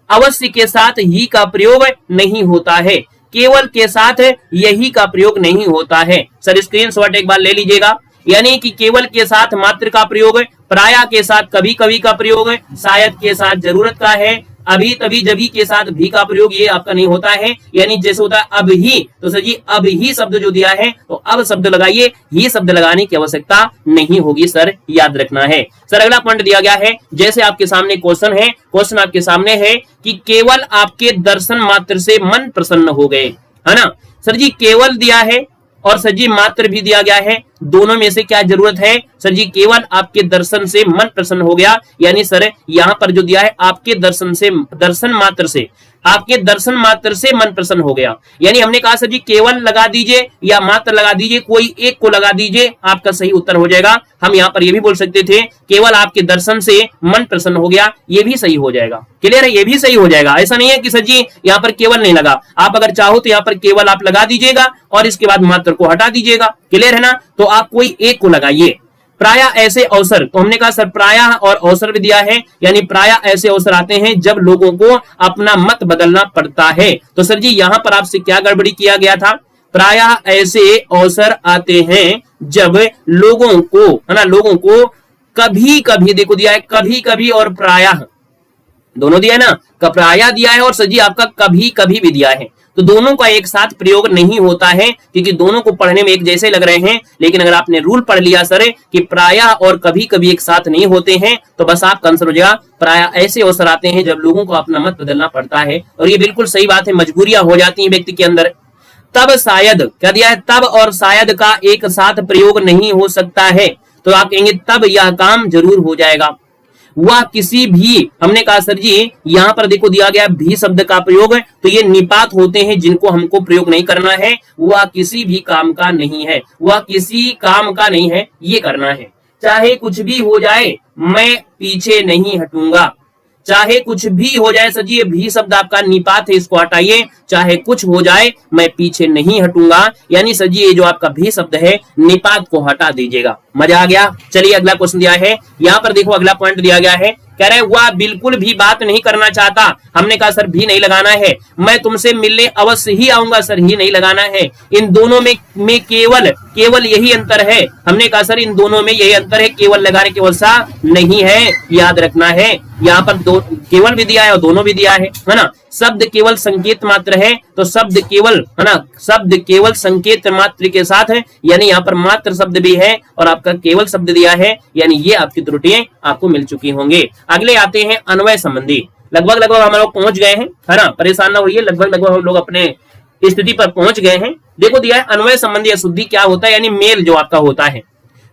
अवश्य के साथ ही का प्रयोग नहीं होता है। केवल के साथ यही का प्रयोग नहीं होता है। सर स्क्रीनशॉट एक बार ले लीजिएगा, यानी कि केवल के साथ मात्र का प्रयोग, प्रायः के साथ कभी कभी का प्रयोग, शायद के साथ जरूरत का है, अभी तभी जभी के साथ भी का प्रयोग ये आपका नहीं होता है, यानी जैसे होता है अब ही, तो सर जी अब ही शब्द जो दिया है तो अब शब्द लगाइए, ये शब्द लगाने की आवश्यकता नहीं होगी सर, याद रखना है। सर अगला पॉइंट दिया गया है, जैसे आपके सामने क्वेश्चन है, क्वेश्चन आपके सामने है कि केवल आपके दर्शन मात्र से मन प्रसन्न हो गए, है ना। सर जी केवल दिया है और सर जी मात्र भी दिया गया है, दोनों में से क्या जरूरत है? सर जी केवल आपके दर्शन से मन प्रसन्न हो गया, यानी सर यहां पर जो दिया है आपके दर्शन मात्र से, आपके दर्शन मात्र से मन प्रसन्न हो गया, यानी हमने कहा सर जी केवल लगा दीजिए या मात्र लगा दीजिए, कोई एक को लगा दीजिए, आपका सही उत्तर हो जाएगा। हम यहाँ पर ये भी बोल सकते थे केवल आपके दर्शन से मन प्रसन्न हो गया, ये भी सही हो जाएगा। क्लियर है, ये भी सही हो जाएगा। ऐसा नहीं है कि सर जी यहाँ पर केवल नहीं लगा, आप अगर चाहो तो यहाँ पर केवल आप लगा दीजिएगा और इसके बाद मात्र को हटा दीजिएगा। क्लियर है ना, तो आप कोई एक को लगाइए। प्रायः ऐसे अवसर, तो हमने कहा सर प्रायः और अवसर भी दिया है, यानी प्रायः ऐसे अवसर आते हैं जब लोगों को अपना मत बदलना पड़ता है। तो सर जी यहां पर आपसे क्या गड़बड़ी किया गया था? प्रायः ऐसे अवसर आते हैं जब लोगों को, है ना, लोगों को कभी कभी, देखो दिया है कभी कभी और प्रायः, दोनों दिया है ना, प्रायः दिया है और सर जी आपका कभी कभी भी दिया है, तो दोनों का एक साथ प्रयोग नहीं होता है, क्योंकि दोनों को पढ़ने में एक जैसे लग रहे हैं, लेकिन अगर आपने रूल पढ़ लिया सर कि प्रायः और कभी कभी एक साथ नहीं होते हैं, तो बस आप आंसर हो जाएगा प्रायः ऐसे अवसर आते हैं जब लोगों को अपना मत बदलना पड़ता है। और ये बिल्कुल सही बात है, मजबूरियां हो जाती हैं व्यक्ति के अंदर। तब शायद, क्या दिया है? तब और शायद का एक साथ प्रयोग नहीं हो सकता है, तो आप कहेंगे तब यह काम जरूर हो जाएगा। वह किसी भी, हमने कहा सर जी यहां पर देखो दिया गया भी शब्द का प्रयोग, तो ये निपात होते हैं जिनको हमको प्रयोग नहीं करना है। वह किसी भी काम का नहीं है, वह किसी काम का नहीं है, ये करना है। चाहे कुछ भी हो जाए मैं पीछे नहीं हटूंगा, चाहे कुछ भी हो जाए, सर जी ये भी शब्द आपका निपात है, इसको हटाइए। चाहे कुछ हो जाए मैं पीछे नहीं हटूंगा, यानी सर जी ये जो आपका भी शब्द है निपात को हटा दीजिएगा। मजा आ गया। चलिए अगला क्वेश्चन दिया है, यहाँ पर देखो अगला पॉइंट दिया गया है, कह रहे वह बिल्कुल भी बात नहीं करना चाहता। हमने कहा सर भी नहीं लगाना है, मैं तुमसे मिलने अवश्य ही आऊंगा, सर ही नहीं लगाना है। इन दोनों में केवल यही अंतर है। हमने कहा सर इन दोनों में यही अंतर है, केवल लगाने की आवश्यकता नहीं है, याद रखना है। यहाँ पर दो केवल भी दिया है और दोनों भी दिया है ना। शब्द केवल संकेत मात्र है, तो शब्द केवल, है ना, शब्द केवल संकेत मात्र के साथ है, यानी यहाँ पर मात्र शब्द भी है और आपका केवल शब्द दिया है, यानी ये आपकी त्रुटियां आपको मिल चुकी होंगे। अगले आते हैं अन्वय संबंधी। लगभग हम लोग पहुंच गए हैं, है ना, परेशान ना होइए, लगभग हम लोग अपने स्थिति पर पहुंच गए हैं। देखो दिया है अन्वय संबंधी अशुद्धि क्या होता है, यानी मेल जो आपका होता है,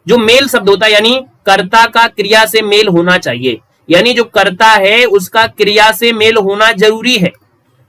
जो मेल शब्द होता है, यानी कर्ता का क्रिया से मेल होना चाहिए, यानी जो कर्ता है उसका क्रिया से मेल होना जरूरी है।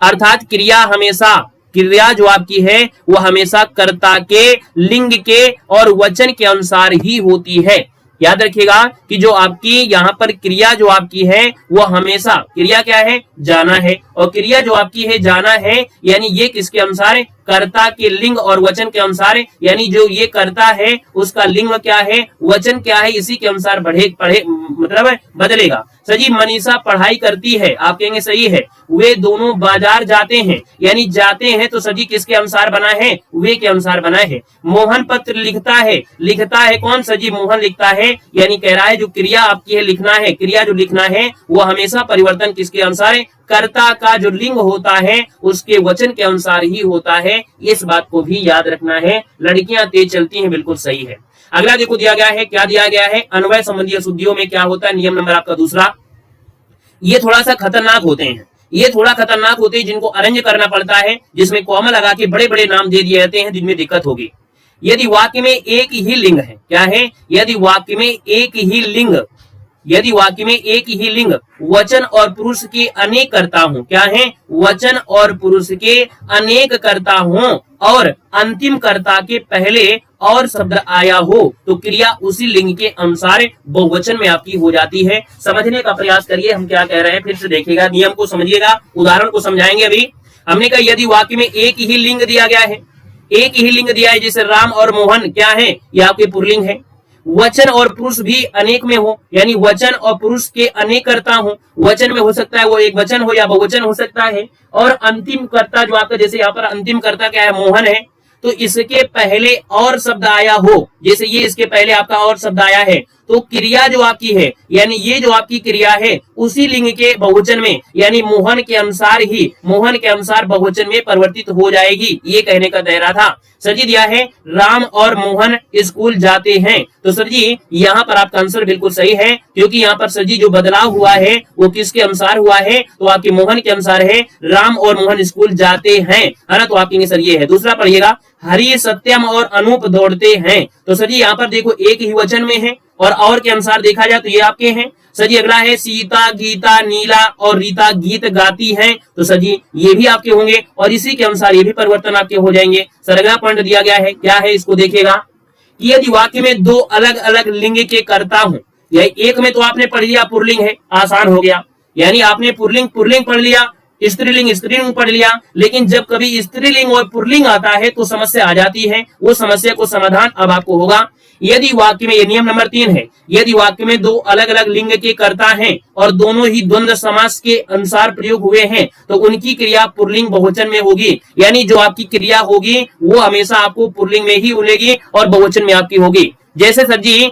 अर्थात क्रिया जो आपकी है वो हमेशा कर्ता के, लिंग के और वचन के अनुसार ही होती है। याद रखिएगा कि जो आपकी यहाँ पर क्रिया जो आपकी है वो हमेशा, क्रिया क्या है? जाना है, और क्रिया जो आपकी है जाना है, यानी ये किसके अनुसार है? कर्ता के लिंग और वचन के अनुसार है, यानी जो ये कर्ता है उसका लिंग क्या है, वचन क्या है, इसी के अनुसार मतलब बदलेगा। सर जी मनीषा पढ़ाई करती है, आप कहेंगे सही है। वे दोनों बाजार जाते हैं, यानी जाते हैं तो सर जी किसके अनुसार बना है? वे के अनुसार बना है। मोहन पत्र लिखता है कौन? सर जी मोहन लिखता है, यानी कह रहा है जो क्रिया आपकी है लिखना है, क्रिया जो लिखना है वो हमेशा परिवर्तन किसके अनुसार है? कर्ता का जो लिंग होता है उसके वचन के अनुसार ही होता है। इस बात को भी याद रखना है। लड़कियां तेज चलती हैं, बिल्कुल सही है। अगला देखो दिया गया है, क्या दिया गया है? अन्वय संबंधी अशुद्धियों में क्या होता है? नियम नंबर आपका दूसरा। ये थोड़ा सा खतरनाक होते हैं, ये थोड़ा खतरनाक होते हैं, जिनको अरेंज करना पड़ता है, जिसमें कॉमा लगा के बड़े बड़े नाम दे दिए जाते हैं, जिनमें दिक्कत होगी। यदि वाक्य में एक ही लिंग है, क्या है? यदि वाक्य में एक ही लिंग वचन और पुरुष के अनेक कर्ता हों, क्या है? वचन और पुरुष के अनेक कर्ता हों और अंतिम कर्ता के पहले और शब्द आया हो, तो क्रिया उसी लिंग के अनुसार बहुवचन में आपकी हो जाती है। समझने का प्रयास करिए हम क्या कह रहे हैं, फिर से देखिएगा, नियम को समझिएगा, उदाहरण को समझाएंगे। अभी हमने कहा यदि वाक्य में एक ही लिंग दिया गया है, एक ही लिंग दिया है, जैसे राम और मोहन, क्या है? ये आपके पुल्लिंग है। वचन और पुरुष भी अनेक में हो, यानी वचन और पुरुष के अनेक कर्ता हो, वचन में हो सकता है वो एक वचन हो या बहुवचन हो सकता है। और अंतिम कर्ता जो आपका, जैसे यहाँ पर अंतिम कर्ता क्या है? मोहन है, तो इसके पहले और शब्द आया हो, जैसे ये इसके पहले आपका और शब्द आया है, तो क्रिया जो आपकी है यानी ये जो आपकी क्रिया है उसी लिंग के बहुवचन में यानी मोहन के अनुसार बहुवचन में परिवर्तित हो जाएगी, ये कहने का दायरा था। सर जी दिया है राम और मोहन स्कूल जाते हैं, तो सर जी यहाँ पर आपका आंसर बिल्कुल सही है, क्योंकि यहाँ पर सर जी जो बदलाव हुआ है वो किसके अनुसार हुआ है, तो आपके मोहन के अनुसार है, राम और मोहन स्कूल जाते हैं, है ना। तो आपके सर ये है। दूसरा पढ़िएगा, हरि सत्यम और अनूप दौड़ते हैं, तो सर जी यहाँ पर देखो एक ही वचन में है और के अनुसार देखा जाए तो ये आपके हैं। सर जी अगला है सीता गीता नीला और रीता गीत गाती हैं, तो सर जी ये भी आपके होंगे और इसी के अनुसार ये भी परिवर्तन आपके हो जाएंगे। सर अगला पॉइंट दिया गया है, क्या है इसको देखिएगा कि यदि वाक्य में दो अलग अलग लिंग के कर्ता हूं, एक में तो आपने पढ़ लिया पुल्लिंग है, आसान हो गया, यानी आपने पुल्लिंग पढ़ लिया, स्त्रीलिंग पढ़ लिया, लेकिन जब कभी स्त्रीलिंग और पुल्लिंग आता है तो समस्या आ जाती है। वो समस्या को समाधान अब आपको होगा। यदि वाक्य में, ये नियम नंबर 3 है, यदि वाक्य में दो अलग अलग लिंग के कर्ता हैं और दोनों ही द्वंद्व समास के अनुसार प्रयोग हुए हैं तो उनकी क्रिया पुल्लिंग बहुवचन में होगी, यानी जो आपकी क्रिया होगी वो हमेशा आपको पुल्लिंग में ही मिलेगी और बहुवचन में आपकी होगी। जैसे सर जी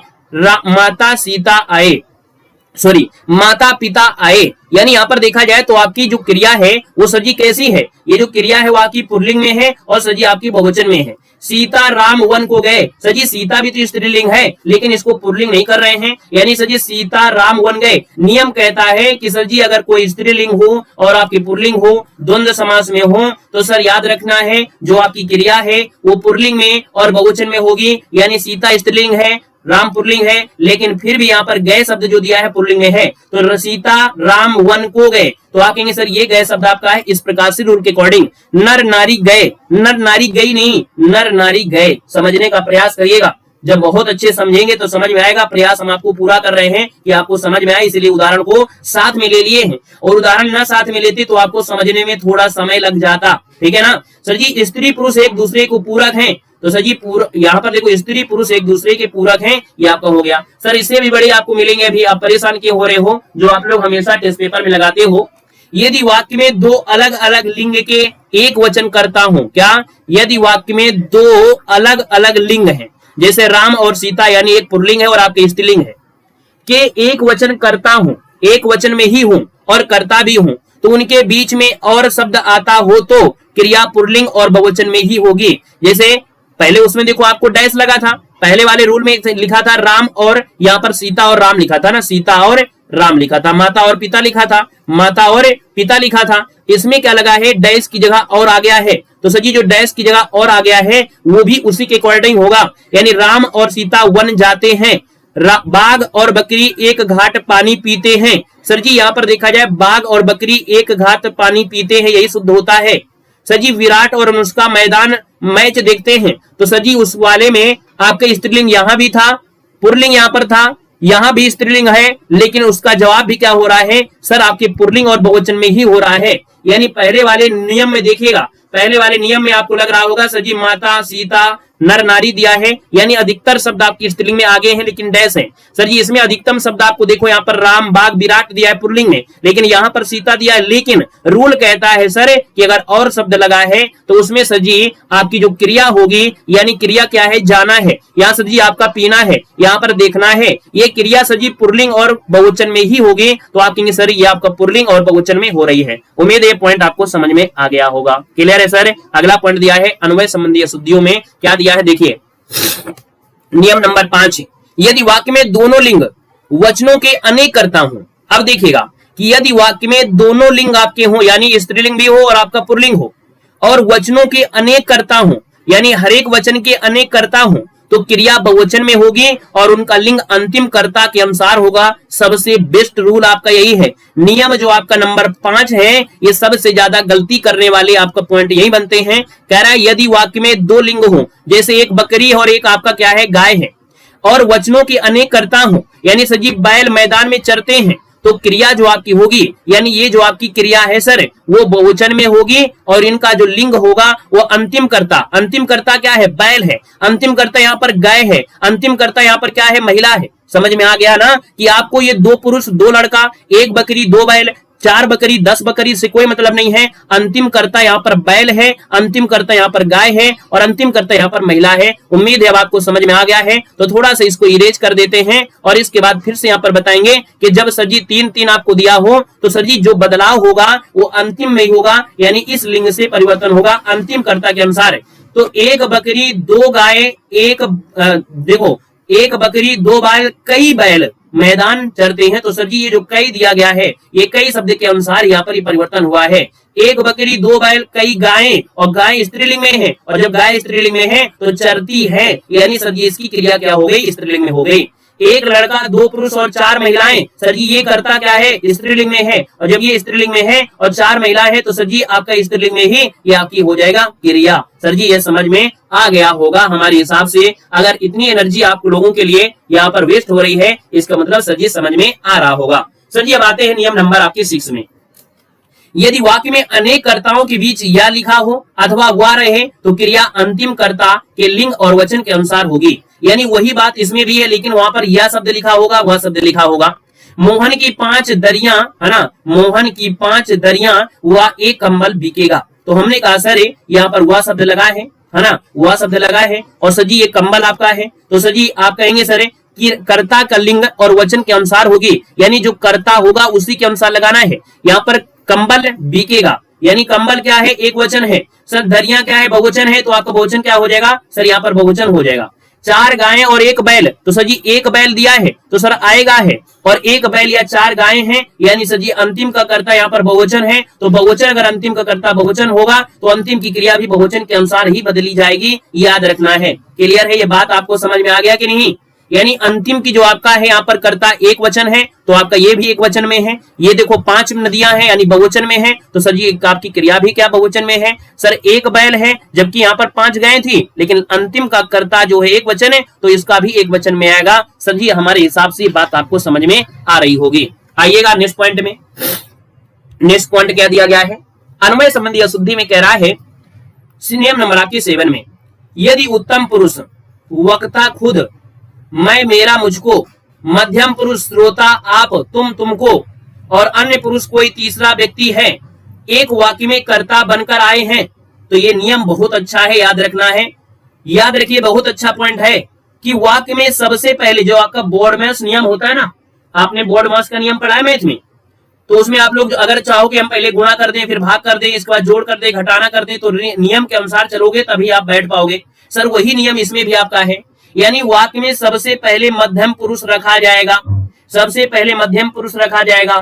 माता पिता आए, यानी यहाँ पर देखा जाए तो आपकी जो क्रिया है वो सर जी कैसी है, ये जो क्रिया है वो आपकी पुल्लिंग में है और सर जी आपकी बहुवचन में है। सीता राम वन को गए, सर जी सीता भी तो स्त्रीलिंग है लेकिन इसको पुल्लिंग नहीं कर रहे हैं, यानी सर जी सीता राम वन गए। नियम कहता है कि सर जी अगर कोई स्त्रीलिंग हो और आपकी पुल्लिंग हो, द्वंद्व समास में हो, तो सर याद रखना है जो आपकी क्रिया है वो पुल्लिंग में और बहुवचन में होगी, यानी सीता स्त्रीलिंग है, राम पुल्लिंग है, लेकिन फिर भी यहाँ पर गए शब्द जो दिया है पुल्लिंग में है, तो सीता राम वन को गए, तो आप कहेंगे सर ये गए शब्द आपका है इस प्रकार से रूल के अकॉर्डिंग। नर नारी गए, नर नारी गई नहीं, नर नारी गए, समझने का प्रयास करिएगा। जब बहुत अच्छे समझेंगे तो समझ में आएगा। प्रयास हम आपको पूरा कर रहे हैं कि आपको समझ में आए, इसलिए उदाहरण को साथ में ले लिए हैं, और उदाहरण ना साथ में लेते तो आपको समझने में थोड़ा समय लग जाता, ठीक है ना। सर जी स्त्री पुरुष एक दूसरे को पूरक हैं, तो सर जी यहाँ पर देखो स्त्री पुरुष एक दूसरे के पूरक हैं, ये आपका हो गया। सर इससे भी बड़े आपको मिलेंगे, अभी आप परेशान क्यों हो रहे हो, जो आप लोग हमेशा टेस्ट पेपर में लगाते हो। यदि वाक्य में दो अलग अलग लिंग के एक वचन करता हूं, क्या यदि वाक्य में दो अलग अलग लिंग हैं, जैसे राम और सीता यानी एक पुल्लिंग है और आपके स्त्रीलिंग है, के एक वचन करता हूं, एक वचन में ही हूं और करता भी हूं, तो उनके बीच में और शब्द आता हो तो क्रिया पुल्लिंग और बहुवचन में ही होगी। जैसे पहले उसमें देखो आपको डैश लगा था, पहले वाले रूल में लिखा था राम और यहाँ पर सीता और राम लिखा था ना, सीता और राम लिखा था, माता और पिता लिखा था, माता और पिता लिखा था। इसमें क्या लगा है, डैश की जगह और आ गया है, तो सर जी जो डैश की जगह और आ गया है वो भी उसी के अकॉर्डिंग होगा, यानी राम और सीता वन जाते हैं, बाघ और बकरी एक घाट पानी पीते हैं। सर जी यहाँ पर देखा जाए बाघ और बकरी एक घाट पानी पीते हैं, यही शुद्ध होता है। सर जी विराट और अनुष्का मैदान मैच देखते हैं, तो सर जी उस वाले में आपका स्त्रीलिंग यहाँ भी था, पुल्लिंग यहाँ पर था, यहाँ भी स्त्रीलिंग है, लेकिन उसका जवाब भी क्या हो रहा है सर, आपके पुल्लिंग और बहुवचन में ही हो रहा है। यानी पहले वाले नियम में देखिएगा, पहले वाले नियम में आपको लग रहा होगा सर जी माता सीता नर नारी दिया है, यानी अधिकतर शब्द आपकी स्त्रीलिंग में आगे हैं लेकिन डैश है। सर जी इसमें अधिकतम शब्द आपको देखो यहाँ पर राम बाघ विराट दिया है पुल्लिंग में, लेकिन यहाँ पर सीता दिया है, लेकिन रूल कहता है सर कि अगर और शब्द लगा है तो उसमें सर जी आपकी जो क्रिया होगी, यानी क्रिया क्या है, जाना है, यहाँ सर जी आपका पीना है, यहाँ पर देखना है, ये क्रिया सर जी पुल्लिंग और बहुवचन में ही होगी, तो आप कहेंगे सर ये आपका पुल्लिंग और बहुवचन में हो रही है। उम्मीद है पॉइंट आपको समझ में आ गया होगा, क्लियर है सर। अगला पॉइंट दिया है अन्वय संबंधी अशुद्धियों में, क्या दिया है देखिए, नियम नंबर 5, यदि वाक्य में दोनों लिंग वचनों के अनेक करता हूं। अब देखिएगा कि यदि वाक्य में दोनों लिंग आपके हो, यानी स्त्रीलिंग भी हो और आपका पुल्लिंग हो, और वचनों के अनेक करता हूं, यानी हर एक वचन के अनेक करता हूं, तो क्रिया बहुवचन में होगी और उनका लिंग अंतिम कर्ता के अनुसार होगा। सबसे बेस्ट रूल आपका यही है। नियम जो आपका नंबर 5 है, ये सबसे ज्यादा गलती करने वाले आपका पॉइंट यही बनते हैं। कह रहा है यदि वाक्य में दो लिंग हो, जैसे एक बकरी और एक आपका क्या है गाय है, और वचनों की अनेक करता हूं, यानी सजीव बैल मैदान में चरते हैं, तो क्रिया जो आपकी होगी, यानी ये जो आपकी क्रिया है सर, वो बहुवचन में होगी और इनका जो लिंग होगा वो अंतिम कर्ता। अंतिम कर्ता क्या है, बैल है, अंतिम कर्ता यहाँ पर गाय है, अंतिम कर्ता यहाँ पर क्या है, महिला है। समझ में आ गया ना कि आपको ये दो पुरुष दो लड़का एक बकरी दो बैल 4 बकरी 10 बकरी से कोई मतलब नहीं है। अंतिम कर्ता यहाँ पर बैल है, अंतिम कर्ता यहाँ पर गाय है और अंतिम कर्ता यहाँ पर महिला है। उम्मीद है अब आपको समझ में आ गया है। तो थोड़ा सा इसको इरेज कर देते हैं और इसके बाद फिर से यहाँ पर बताएंगे कि जब सर जी 3-3 आपको दिया हो तो सर जी जो बदलाव होगा वो अंतिम में ही होगा, यानी इस लिंग से परिवर्तन होगा अंतिम कर्ता के अनुसार। तो 1 बकरी 2 गाय, देखो 1 बकरी 2 बैल, कई बैल मैदान चरते हैं। तो सर जी ये जो कई दिया गया है ये कई शब्द के अनुसार यहाँ पर परिवर्तन हुआ है। 1 बकरी 2 बैल कई गायें, और गाय स्त्रीलिंग में है, और जब गाय स्त्रीलिंग में है तो चरती है, यानी सर जी इसकी क्रिया क्या हो गई, स्त्रीलिंग में हो गई। 1 लड़का 2 पुरुष और 4 महिलाएं, सर जी ये करता क्या है, स्त्रीलिंग में है, और जब ये स्त्रीलिंग में है और 4 महिला है तो सर जी आपका स्त्रीलिंग में ही ये आपकी हो जाएगा क्रिया। सर जी ये समझ में आ गया होगा हमारे हिसाब से। अगर इतनी एनर्जी आप लोगों के लिए यहाँ पर वेस्ट हो रही है इसका मतलब सर जी समझ में आ रहा होगा। सर जी अब आते हैं नियम नंबर आपके 6 में। यदि वाक्य में अनेक कर्ताओं के बीच या लिखा हो अथवा हुआ रहे तो क्रिया अंतिम कर्ता के लिंग और वचन के अनुसार होगी। यानी वही बात इसमें भी है, लेकिन वहां पर यह शब्द लिखा होगा, वह शब्द लिखा होगा। मोहन की 5 दरियां, है ना, मोहन की 5 दरियां हुआ 1 कंबल बिकेगा। तो हमने कहा सर यहाँ पर हुआ शब्द लगा है ना, हुआ शब्द लगा है, और सर जी ये कंबल आपका है। तो सर जी आप कहेंगे सर कि कर्ता का लिंग और वचन के अनुसार होगी, यानी जो कर्ता होगा उसी के अनुसार लगाना है। यहाँ पर कंबल बिकेगा, यानी कंबल क्या है, एक वचन है। सर दरिया क्या है, बहुवचन है, तो आपका बहुवचन क्या हो जाएगा, सर यहाँ पर बहुवचन हो जाएगा। 4 गायें और 1 बैल, तो सर जी 1 बैल दिया है तो सर आएगा है, और 1 बैल या 4 गायें हैं, यानी सर जी अंतिम का कर्ता यहाँ पर बहुवचन है। तो बहुवचन अगर अंतिम का कर्ता बहुवचन होगा तो अंतिम की क्रिया भी बहुवचन के अनुसार ही बदली जाएगी, याद रखना है। क्लियर है ये बात, आपको समझ में आ गया कि नहीं। यानी अंतिम की जो आपका है यहाँ पर कर्ता एक वचन है तो आपका ये भी एक वचन में है। ये देखो 5 नदियां हैं यानी बहुवचन में है, तो सर जी आपकी क्रिया भी क्या बहुवचन में है। सर 1 बैल है जबकि यहाँ पर 5 गायें थी, लेकिन अंतिम का कर्ता जो है एक वचन है तो इसका भी एक वचन में आएगा। सर जी हमारे हिसाब से बात आपको समझ में आ रही होगी। आइएगा नेक्स्ट पॉइंट में। नेक्स्ट पॉइंट क्या दिया गया है, अन्वय संबंधी अशुद्धि में कह रहा है नियम नंबर आपके 7 में, यदि उत्तम पुरुष वक्ता खुद, मैं मेरा मुझको, मध्यम पुरुष श्रोता आप तुम तुमको, और अन्य पुरुष कोई तीसरा व्यक्ति है, एक वाक्य में कर्ता बनकर आए हैं। तो ये नियम बहुत अच्छा है, याद रखना है। याद रखिए बहुत अच्छा पॉइंट है कि वाक्य में सबसे पहले जो आपका बोर्ड मैथ्स नियम होता है ना, आपने बोर्ड मैथ्स का नियम पढ़ा है मैथ में, तो उसमें आप लोग अगर चाहो कि हम पहले गुणा कर दें फिर भाग कर दें इसके बाद जोड़ कर दें घटाना कर दें, तो नियम के अनुसार चलोगे तभी आप बैठ पाओगे। सर वही नियम इसमें भी आपका है, यानी वाक्य में सबसे पहले मध्यम पुरुष रखा जाएगा, सबसे पहले मध्यम पुरुष रखा जाएगा,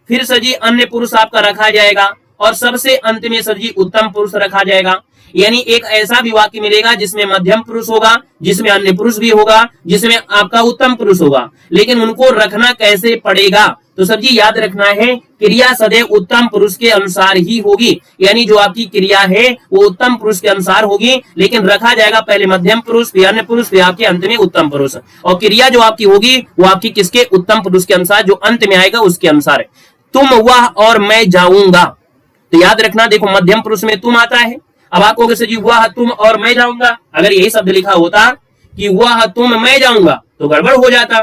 फिर सर जी अन्य पुरुष आपका रखा जाएगा, और सबसे अंत में सर जी उत्तम पुरुष रखा जाएगा। यानी एक ऐसा भी वाक्य मिलेगा जिसमें मध्यम पुरुष होगा, जिसमें अन्य पुरुष भी होगा, जिसमें आपका उत्तम पुरुष होगा, लेकिन उनको रखना कैसे पड़ेगा, तो सर जी याद रखना है क्रिया सदैव उत्तम पुरुष के अनुसार ही होगी। यानी जो आपकी क्रिया है वो उत्तम पुरुष के अनुसार होगी, लेकिन रखा जाएगा पहले मध्यम पुरुष फिर अन्य पुरुष फिर आपके अंत में उत्तम पुरुष, और क्रिया जो आपकी होगी वो आपकी किसके, उत्तम पुरुष के अनुसार, जो अंत में आएगा उसके अनुसार। तुम वह और मैं जाऊंगा, तो याद रखना देखो मध्यम पुरुष में तुम आता है। अब आप कहोगे सर जी वह तुम और मैं जाऊंगा, अगर यही शब्द लिखा होता कि वह तुम मैं जाऊंगा तो गड़बड़ हो जाता,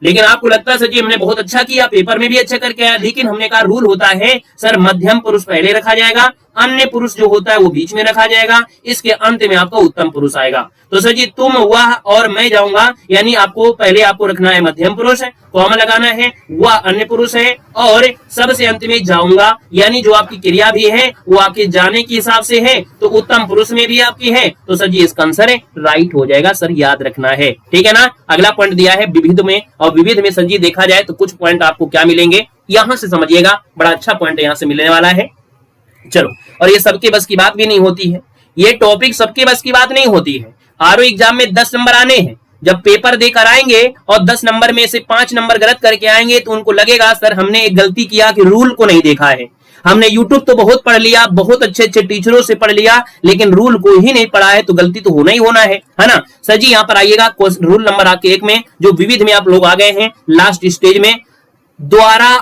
लेकिन आपको लगता है सर जी हमने बहुत अच्छा किया, पेपर में भी अच्छा करके आया, लेकिन हमने कहा रूल होता है सर मध्यम पुरुष पहले रखा जाएगा, अन्य पुरुष जो होता है वो बीच में रखा जाएगा, इसके अंत में आपका उत्तम पुरुष आएगा। तो सर जी तुम वह और मैं जाऊंगा, यानी आपको पहले आपको रखना है मध्यम पुरुष है, कॉमा लगाना है, वह अन्य पुरुष है, और सबसे अंत में जाऊंगा, यानी जो आपकी क्रिया भी है वो आपके जाने के हिसाब से है, तो उत्तम पुरुष में भी आपकी है, तो सर जी इसका आंसर राइट हो जाएगा। सर याद रखना है, ठीक है ना। अगला पॉइंट दिया है विविध में, और विविध में सर जी देखा जाए तो कुछ पॉइंट आपको क्या मिलेंगे, यहां से समझिएगा, बड़ा अच्छा पॉइंट यहाँ से मिलने वाला है। चलो, और ये सबके बस की बात भी नहीं होती है, ये टॉपिक सबके बस की बात नहीं होती है। आरओ एग्जाम में 10 नंबर आने हैं, जब पेपर देकर आएंगे और 10 नंबर में से 5 नंबर गलत करके आएंगे तो उनको लगेगा सर हमने एक गलती किया कि रूल को नहीं देखा है। हमने यूट्यूब तो बहुत पढ़ लिया, बहुत अच्छे अच्छे टीचरों से पढ़ लिया, लेकिन रूल को ही नहीं पढ़ा है, तो गलती तो होना ही होना है ना। सर जी यहाँ पर आइएगा रूल नंबर आपके 1 में, जो विविध में आप लोग आ गए हैं लास्ट स्टेज में, द्वारा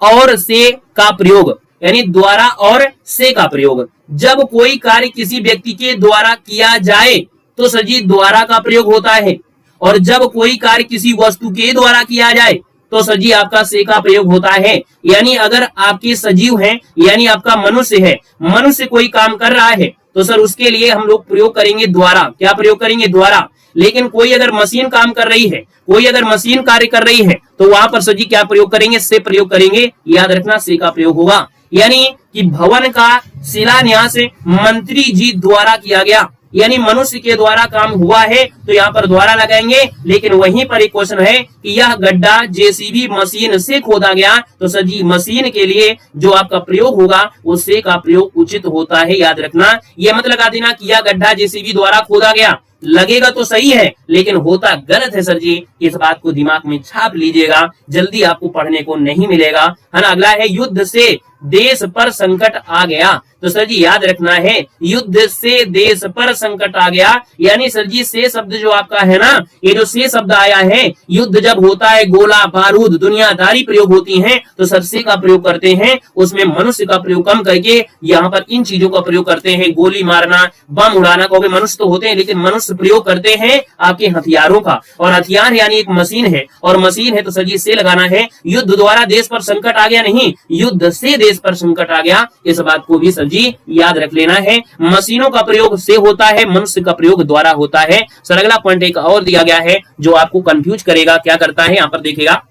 और से का प्रयोग, यानी द्वारा और से का प्रयोग। जब कोई कार्य किसी व्यक्ति के द्वारा किया जाए तो सर जी द्वारा का प्रयोग होता है, और जब कोई कार्य किसी वस्तु के द्वारा किया जाए तो सर जी आपका से का प्रयोग होता है। यानी अगर आपके सजीव है, यानी आपका मनुष्य है, मनुष्य कोई काम कर रहा है तो सर उसके लिए हम लोग प्रयोग करेंगे द्वारा। क्या प्रयोग करेंगे? द्वारा। लेकिन कोई अगर मशीन काम कर रही है, कोई अगर मशीन कार्य कर रही है तो वहां पर सर जी क्या प्रयोग करेंगे? से प्रयोग करेंगे। याद रखना से का प्रयोग होगा। यानी कि भवन का शिलान्यास मंत्री जी द्वारा किया गया, यानी मनुष्य के द्वारा काम हुआ है तो यहाँ पर द्वारा लगाएंगे। लेकिन वहीं पर एक क्वेश्चन है कि यह गड्ढा जेसीबी मशीन से खोदा गया, तो सर जी मशीन के लिए जो आपका प्रयोग होगा वो से का प्रयोग उचित होता है। याद रखना, ये मत लगा देना कि यह गड्ढा जेसीबी द्वारा खोदा गया। लगेगा तो सही है लेकिन होता गलत है सर जी। इस बात को दिमाग में छाप लीजिएगा, जल्दी आपको पढ़ने को नहीं मिलेगा, है ना। अगला है युद्ध से देश पर संकट आ गया, तो सर जी याद रखना है युद्ध से देश पर संकट आ गया। यानी सर जी से शब्द जो आपका है ना, ये जो से शब्द आया है, युद्ध जब होता है गोला बारूद दुनियादारी प्रयोग होती है तो सर से का प्रयोग करते हैं। उसमें मनुष्य का प्रयोग कम करके यहाँ पर इन चीजों का प्रयोग करते हैं। गोली मारना, बम उड़ाना, क्योंकि मनुष्य तो होते हैं लेकिन मनुष्य प्रयोग करते हैं आपके हथियारों का, और हथियार यानी एक मशीन है, और मशीन है तो सर जी से लगाना है। युद्ध द्वारा देश पर संकट आ गया नहीं, युद्ध से देश पर संकट आ गया। इस बात को भी सर जी याद रख लेना है। मशीनों का प्रयोग से होता है, मनुष्य का प्रयोग द्वारा होता है। सर अगला पॉइंट एक और दिया गया है जो आपको कंफ्यूज करेगा। क्या करता है यहाँ पर देखिएगा,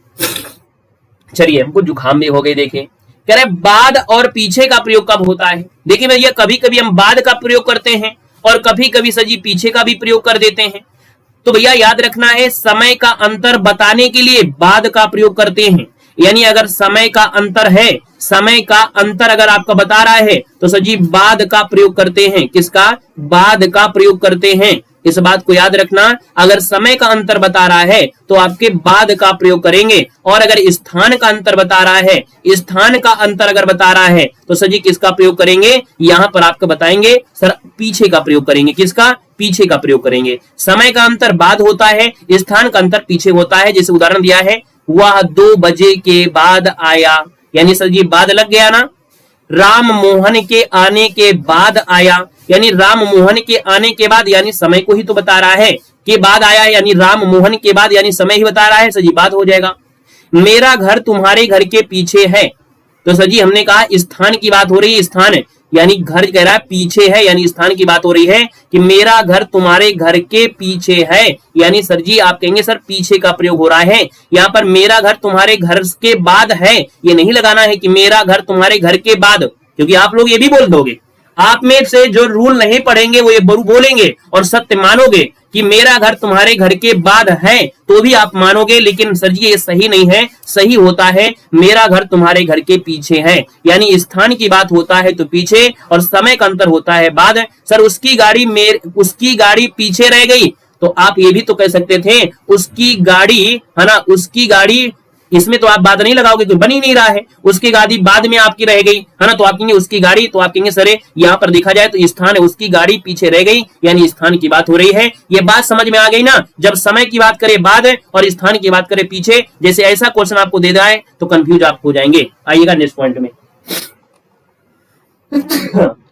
चलिए हमको जुकाम भी हो गए। देखे कह रहे बाद और पीछे का प्रयोग कब होता है। देखिए भैया कभी कभी हम बाद का प्रयोग करते हैं और कभी कभी सर जी पीछे का भी प्रयोग कर देते हैं। तो भैया याद रखना है समय का अंतर बताने के लिए बाद का प्रयोग करते हैं। यानी अगर समय का अंतर है, समय का अंतर अगर आपका बता रहा है तो सर जी बाद का प्रयोग करते हैं। किसका? बाद का प्रयोग करते हैं। इस बात को याद रखना, अगर समय का अंतर बता रहा है तो आपके बाद का प्रयोग करेंगे, और अगर स्थान का अंतर बता रहा है, स्थान का अंतर अगर बता रहा है तो सर जी किसका प्रयोग करेंगे? यहां पर आपको बताएंगे सर पीछे का प्रयोग करेंगे। किसका? पीछे का प्रयोग करेंगे। समय का अंतर बाद होता है, स्थान का अंतर पीछे होता है। जैसे उदाहरण दिया है, वह 2 बजे के बाद आया, यानी सर जी बाद लग गया ना। राम मोहन के आने के बाद आया, यानी राम मोहन के आने के बाद, यानी समय को ही तो बता रहा है कि बाद आया, यानी राम मोहन के बाद यानी समय ही बता रहा है, सर जी बात हो जाएगा। मेरा घर तुम्हारे घर के पीछे है, तो सर जी हमने कहा स्थान की बात हो रही है। स्थान यानी घर कह रहा है पीछे है, यानी स्थान की बात हो रही है कि मेरा घर तुम्हारे घर के पीछे है, यानी सर जी आप कहेंगे सर पीछे का प्रयोग हो रहा है। यहाँ पर मेरा घर तुम्हारे घर के बाद है, ये नहीं लगाना है कि मेरा घर तुम्हारे घर के बाद, क्योंकि आप लोग ये भी बोल दोगे। आप में से जो रूल नहीं पढ़ेंगे वो ये बोलेंगे और सत्य मानोगे कि मेरा घर तुम्हारे घर के बाद है, तो भी आप मानोगे, लेकिन सर जी ये सही नहीं है। सही होता है मेरा घर तुम्हारे घर के पीछे है, यानी स्थान की बात होता है तो पीछे, और समय का अंतर होता है बाद। सर उसकी गाड़ी पीछे रह गई, तो आप ये भी तो कह सकते थे उसकी गाड़ी, है ना, उसकी गाड़ी। इसमें तो आप बात नहीं लगाओगे तो बन ही नहीं रहा है। उसकी गाड़ी बाद में आपकी रह गई, है ना, तो आप कहेंगे उसकी गाड़ी, तो आप कहेंगे सर यहाँ पर देखा जाए तो स्थान है, उसकी गाड़ी पीछे रह गई, यानी स्थान की बात हो रही है। ये बात समझ में आ गई ना। जब समय की बात करें बाद और स्थान की बात करें पीछे, जैसे ऐसा क्वेश्चन आपको दे रहा है तो कंफ्यूज आप हो जाएंगे। आइएगा नेक्स्ट पॉइंट में।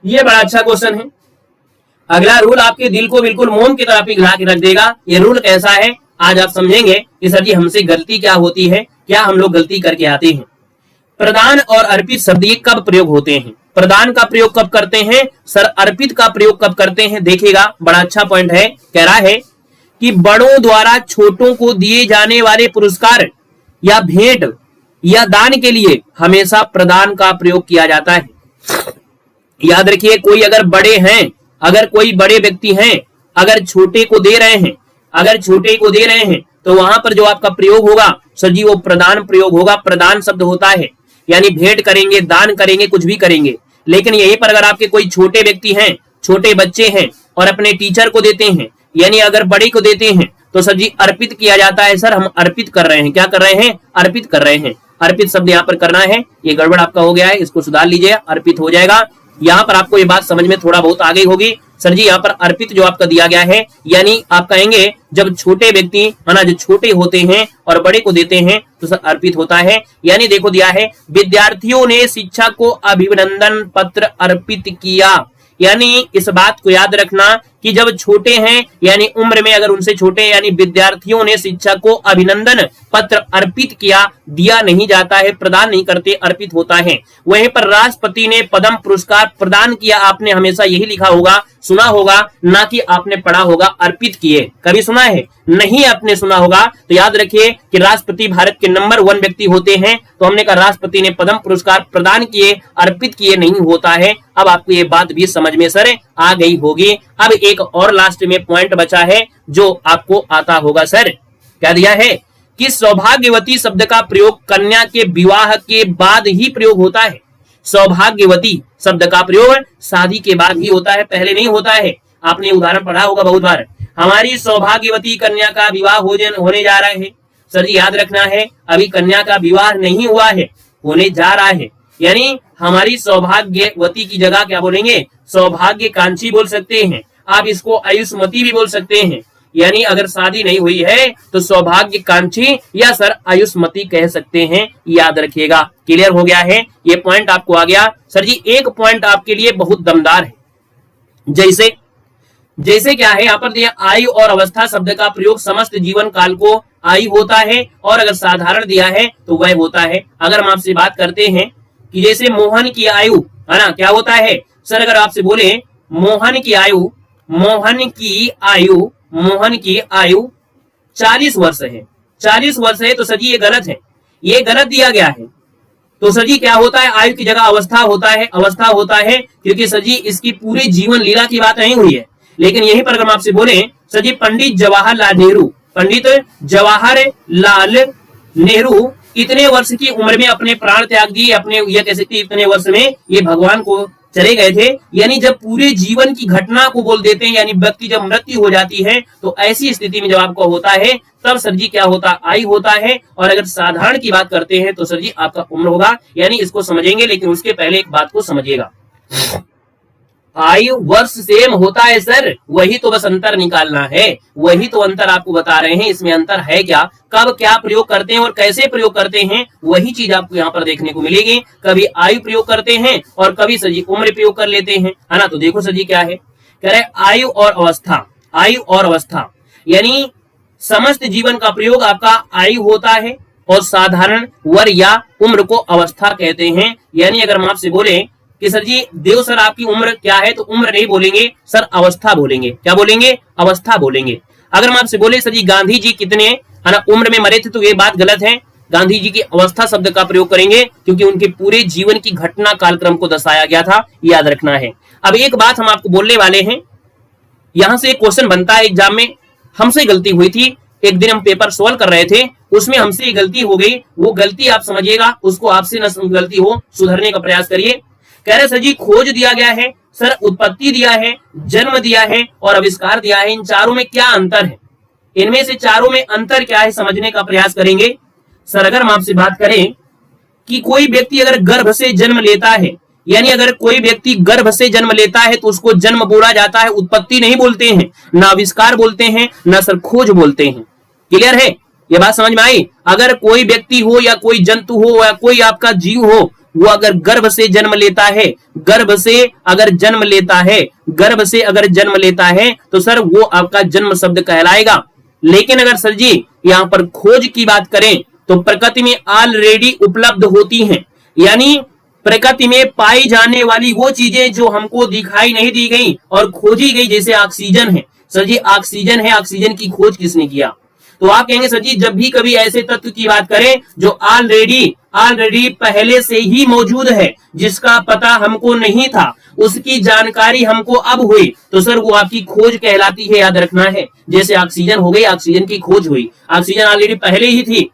ये बड़ा अच्छा क्वेश्चन है। अगला रूल आपके दिल को बिल्कुल मोम की तरह पिघला के रख देगा। ये रूल कैसा है आज आप समझेंगे कि सर जी हमसे गलती क्या होती है, क्या हम लोग गलती करके आते हैं। प्रदान और अर्पित शब्द ये कब प्रयोग होते हैं? प्रदान का प्रयोग कब करते हैं सर? अर्पित का प्रयोग कब करते हैं? देखिएगा बड़ा अच्छा पॉइंट है। कह रहा है कि बड़ों द्वारा छोटों को दिए जाने वाले पुरस्कार या भेंट या दान के लिए हमेशा प्रदान का प्रयोग किया जाता है। याद रखिए, कोई अगर बड़े हैं, अगर कोई बड़े व्यक्ति हैं, अगर छोटे को दे रहे हैं, तो वहां पर जो आपका प्रयोग होगा सर जी वो प्रदान प्रयोग होगा। प्रदान शब्द होता है यानी भेंट करेंगे, दान करेंगे, कुछ भी करेंगे। लेकिन यहीं पर अगर आपके कोई छोटे व्यक्ति हैं, छोटे बच्चे हैं और अपने टीचर को देते हैं, यानी अगर बड़े को देते हैं तो सर जी अर्पित किया जाता है। सर हम अर्पित कर रहे हैं, क्या कर रहे हैं? अर्पित कर रहे हैं। अर्पित शब्द यहाँ पर करना है, ये गड़बड़ आपका हो गया है, इसको सुधार लीजिए, अर्पित हो जाएगा। यहाँ पर आपको ये बात समझ में थोड़ा बहुत आ गई होगी। सर जी यहाँ पर अर्पित जो आपका दिया गया है, यानी आप कहेंगे जब छोटे व्यक्ति, है ना, जो छोटे होते हैं और बड़े को देते हैं तो सर अर्पित होता है। यानी देखो दिया है, विद्यार्थियों ने शिक्षक को अभिनंदन पत्र अर्पित किया। यानी इस बात को याद रखना कि जब छोटे हैं यानी उम्र में अगर उनसे छोटे यानी विद्यार्थियों ने शिक्षक को अभिनंदन पत्र अर्पित किया, दिया नहीं जाता है, प्रदान नहीं करते, अर्पित होता है। वहीं पर राष्ट्रपति ने पद्म पुरस्कार प्रदान किया, आपने हमेशा यही लिखा होगा, सुना होगा, ना कि आपने पढ़ा होगा अर्पित किए। कभी सुना है? नहीं आपने सुना होगा। तो याद रखिए कि राष्ट्रपति भारत के नंबर 1 व्यक्ति होते हैं। तो हमने कहा राष्ट्रपति ने पद्म पुरस्कार प्रदान किए, अर्पित किए नहीं होता है। अब आपको ये बात भी समझ में सर आ गई होगी। अब एक और लास्ट में पॉइंट बचा है जो आपको आता होगा सर। क्या दिया है कि सौभाग्यवती शब्द का प्रयोग कन्या के विवाह के बाद ही प्रयोग होता है। सौभाग्यवती शब्द का प्रयोग शादी के बाद ही होता है, पहले नहीं होता है। आपने उदाहरण पढ़ा होगा बहुत बार, हमारी सौभाग्यवती कन्या का विवाह होने जा रहा है। सर जी याद रखना है, अभी कन्या का विवाह नहीं हुआ है, होने जा रहा है। यानी हमारी सौभाग्यवती की जगह क्या बोलेंगे? सौभाग्यकांक्षी बोल सकते हैं। आप इसको आयुष्मती भी बोल सकते हैं। यानी अगर शादी नहीं हुई है तो सौभाग्यकांक्षी या सर आयुष्मती कह सकते हैं, याद रखिएगा। क्लियर हो गया है? ये पॉइंट आपको आ गया। सर जी एक पॉइंट आपके लिए बहुत दमदार है, जैसे क्या है यहाँ पर दिया, आयु और अवस्था शब्द का प्रयोग समस्त जीवन काल को आयु होता है, और अगर साधारण दिया है तो वह होता है। अगर हम आपसे बात करते हैं कि जैसे मोहन की आयु है ना, क्या होता है सर? अगर आपसे बोले मोहन की आयु 40 वर्ष है, 40 वर्ष है, तो सर जी ये गलत है, ये गलत दिया गया है। तो सर जी क्या होता है? आयु की जगह अवस्था होता है, क्योंकि सर जी इसकी पूरी जीवन लीला की बात नहीं हुई है। लेकिन यहीं पर अगर हम आपसे बोले सर जी पंडित जवाहरलाल नेहरू इतने वर्ष की उम्र में अपने प्राण त्याग दिए, अपने ये कह सकते इतने वर्ष में ये भगवान को चले गए थे। यानी जब पूरे जीवन की घटना को बोल देते हैं, यानी व्यक्ति जब मृत्यु हो जाती है, तो ऐसी स्थिति में जब आपको होता है तब सर जी क्या होता? आयु होता है। और अगर साधारण की बात करते हैं तो सर जी आपका उम्र होगा। यानी इसको समझेंगे, लेकिन उसके पहले एक बात को समझिएगा, आयु वर्ष सेम होता है सर, वही तो बस अंतर निकालना है, वही तो अंतर आपको बता रहे हैं। इसमें अंतर है क्या, कब क्या प्रयोग करते हैं और कैसे प्रयोग करते हैं, वही चीज आपको यहाँ पर देखने को मिलेगी। कभी आयु प्रयोग करते हैं और कभी सर जी उम्र प्रयोग कर लेते हैं, है ना। तो देखो सर जी क्या है, कह रहे आयु और अवस्था यानी समस्त जीवन का प्रयोग आपका आयु होता है, और साधारण वर्ष या उम्र को अवस्था कहते हैं। यानी अगर हम आपसे बोले कि सर जी देव सर आपकी उम्र क्या है, तो उम्र नहीं बोलेंगे सर, अवस्था बोलेंगे। क्या बोलेंगे? अवस्था बोलेंगे। अगर हम आपसे बोले सर जी गांधी जी कितने है ना उम्र में मरे थे, तो ये बात गलत है। गांधी जी की अवस्था शब्द का प्रयोग करेंगे, क्योंकि उनके पूरे जीवन की घटना कालक्रम को दर्शाया गया था, याद रखना है। अब एक बात हम आपको बोलने वाले हैं, यहां से एक क्वेश्चन बनता है एग्जाम में, हमसे गलती हुई थी, एक दिन हम पेपर सोल्व कर रहे थे, उसमें हमसे गलती हो गई, वो गलती आप समझिएगा, उसको आपसे न गलती हो, सुधरने का प्रयास करिए। कह रहे सर जी खोज दिया गया है, सर उत्पत्ति दिया है, जन्म दिया है और आविष्कार दिया है, इन चारों में क्या अंतर है? इनमें से चारों में अंतर क्या है, समझने का प्रयास करेंगे। सर अगर हम आपसे बात करें कि कोई व्यक्ति अगर गर्भ से जन्म लेता है, यानी अगर कोई व्यक्ति गर्भ से जन्म लेता है तो उसको जन्म बोला जाता है, उत्पत्ति नहीं बोलते हैं, ना आविष्कार बोलते हैं, ना सर खोज बोलते हैं। क्लियर है? ये बात समझ में आई? अगर कोई व्यक्ति हो या कोई जंतु हो या कोई आपका जीव हो, वो अगर गर्भ से जन्म लेता है, गर्भ से अगर जन्म लेता है तो सर वो आपका जन्म शब्द कहलाएगा। लेकिन अगर सर जी यहाँ पर खोज की बात करें तो प्रकृति में ऑलरेडी उपलब्ध होती हैं, यानी प्रकृति में पाई जाने वाली वो चीजें जो हमको दिखाई नहीं दी गई और खोजी गई, जैसे ऑक्सीजन है। सर जी ऑक्सीजन है, ऑक्सीजन की खोज किसने किया? तो आप कहेंगे सर जी जब भी कभी ऐसे तत्व की बात करें जो ऑलरेडी पहले से ही मौजूद है, जिसका पता हमको नहीं था, उसकी जानकारी हमको अब हुई, तो सर वो आपकी खोज कहलाती है, याद रखना है। जैसे ऑक्सीजन हो गई, ऑक्सीजन की खोज हुई, ऑक्सीजन ऑलरेडी पहले ही थी।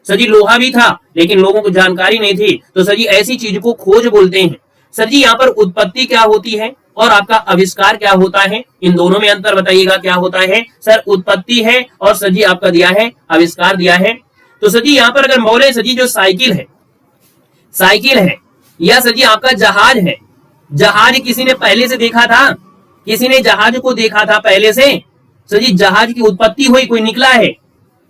सर जी लोहा भी था, लेकिन लोगों को जानकारी नहीं थी, तो सर जी ऐसी चीज को खोज बोलते हैं। सर जी यहाँ पर उत्पत्ति क्या होती है और आपका आविष्कार क्या होता है, इन दोनों में अंतर बताइएगा क्या होता है। सर उत्पत्ति है और सर जी आपका दिया है आविष्कार दिया है। तो सर जी यहाँ पर अगर बोले सर जी जो साइकिल है या सर जी आपका जहाज है, जहाज किसी ने पहले से देखा था? किसी ने जहाज को देखा था पहले से? सर जी जहाज की उत्पत्ति हुई, कोई निकला है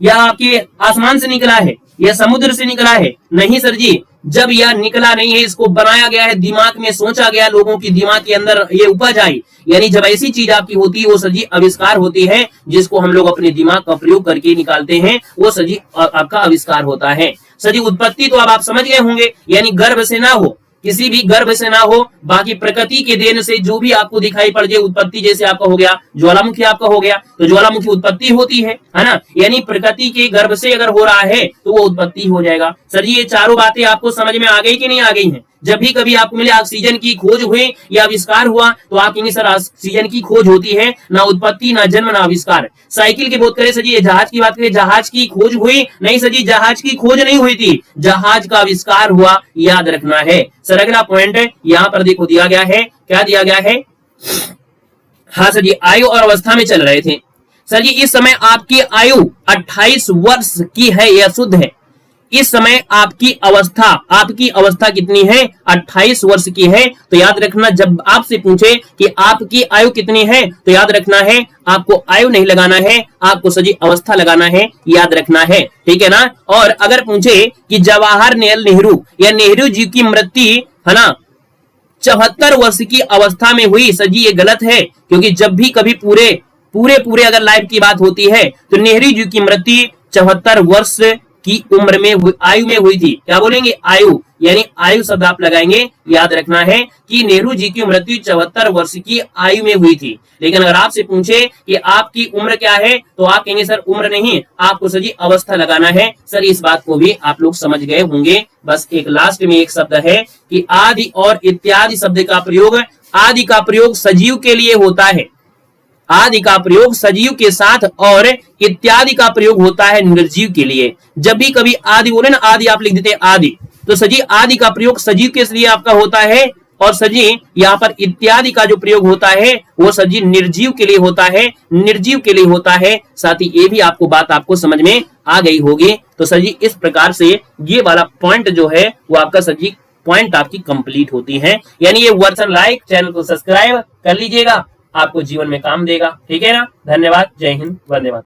या आपके आसमान से निकला है या समुद्र से निकला है? नहीं सर जी, जब यह निकला नहीं है, इसको बनाया गया है, दिमाग में सोचा गया, लोगों की दिमाग के अंदर ये उपज आई, यानी जब ऐसी चीज आपकी होती है वो सर जी आविष्कार होती है, जिसको हम लोग अपने दिमाग का प्रयोग करके निकालते हैं, वो सर जी आपका आविष्कार होता है। सर जी उत्पत्ति तो अब आप समझ गए होंगे, यानी गर्भ से ना हो, किसी भी गर्भ से ना हो, बाकी प्रकृति के देन से जो भी आपको दिखाई पड़ जाए उत्पत्ति, जैसे आपका हो गया ज्वालामुखी, आपका हो गया तो ज्वालामुखी उत्पत्ति होती है ना, यानी प्रकृति के गर्भ से अगर हो रहा है तो वो उत्पत्ति हो जाएगा। सर जी ये चारों बातें आपको समझ में आ गई कि नहीं आ गई हैं? जब भी कभी आपको मिले ऑक्सीजन की खोज हुई या आविष्कार हुआ तो आप कहेंगे सर ऑक्सीजन की खोज होती है, ना उत्पत्ति, ना जन्म, ना आविष्कार। साइकिल की बात करें सर जी, ये जहाज की बात करें, जहाज की खोज हुई? नहीं सर जी, जहाज की खोज नहीं हुई थी, जहाज का आविष्कार हुआ, याद रखना है। सर अगला पॉइंट है यहाँ पर देखो दिया गया है, क्या दिया गया है? हाँ सर जी, आयु और अवस्था में चल रहे थे। सर जी इस समय आपकी आयु 28 वर्ष की है, यह शुद्ध है। इस समय आपकी अवस्था कितनी है? 28 वर्ष की है। तो याद रखना, जब आपसे पूछे कि आपकी आयु कितनी है तो याद रखना है आपको आयु नहीं लगाना है, आपको सजी अवस्था लगाना है, याद रखना है, ठीक है ना। और अगर पूछे कि जवाहरलाल नेहरू या नेहरू जी की मृत्यु है ना 74 वर्ष की अवस्था में हुई, सजी ये गलत है, क्योंकि जब भी कभी पूरे अगर लाइफ की बात होती है तो नेहरू जी की मृत्यु 74 वर्ष की उम्र में आयु में हुई थी। क्या बोलेंगे? आयु, यानी आयु शब्द आप लगाएंगे, याद रखना है कि नेहरू जी की मृत्यु 74 वर्ष की आयु में हुई थी। लेकिन अगर आपसे पूछे कि आपकी उम्र क्या है तो आप कहेंगे सर उम्र नहीं, आपको सर जी अवस्था लगाना है। सर इस बात को भी आप लोग समझ गए होंगे। बस एक लास्ट में एक शब्द है कि आदि और इत्यादि शब्द का प्रयोग, आदि का प्रयोग सजीव के लिए होता है, आदि का प्रयोग सजीव के साथ, और इत्यादि का प्रयोग होता है निर्जीव के लिए। जब भी कभी आदि बोले ना, आदि आप लिख देते हैं आदि, तो सजी आदि का प्रयोग सजीव के लिए आपका होता है, और सजी यहाँ पर इत्यादि का जो प्रयोग होता है वो सजी निर्जीव के लिए होता है, निर्जीव के लिए होता है। साथ ही ये भी आपको बात आपको समझ में आ गई होगी। तो सजी इस प्रकार से ये वाला पॉइंट जो है वो आपका सजी पॉइंट आपकी कंप्लीट होती है। यानी ये वर्जन लाइक, चैनल को सब्सक्राइब कर लीजिएगा, आपको जीवन में काम देगा, ठीक है ना। धन्यवाद, जय हिंद, वंदे मातरम।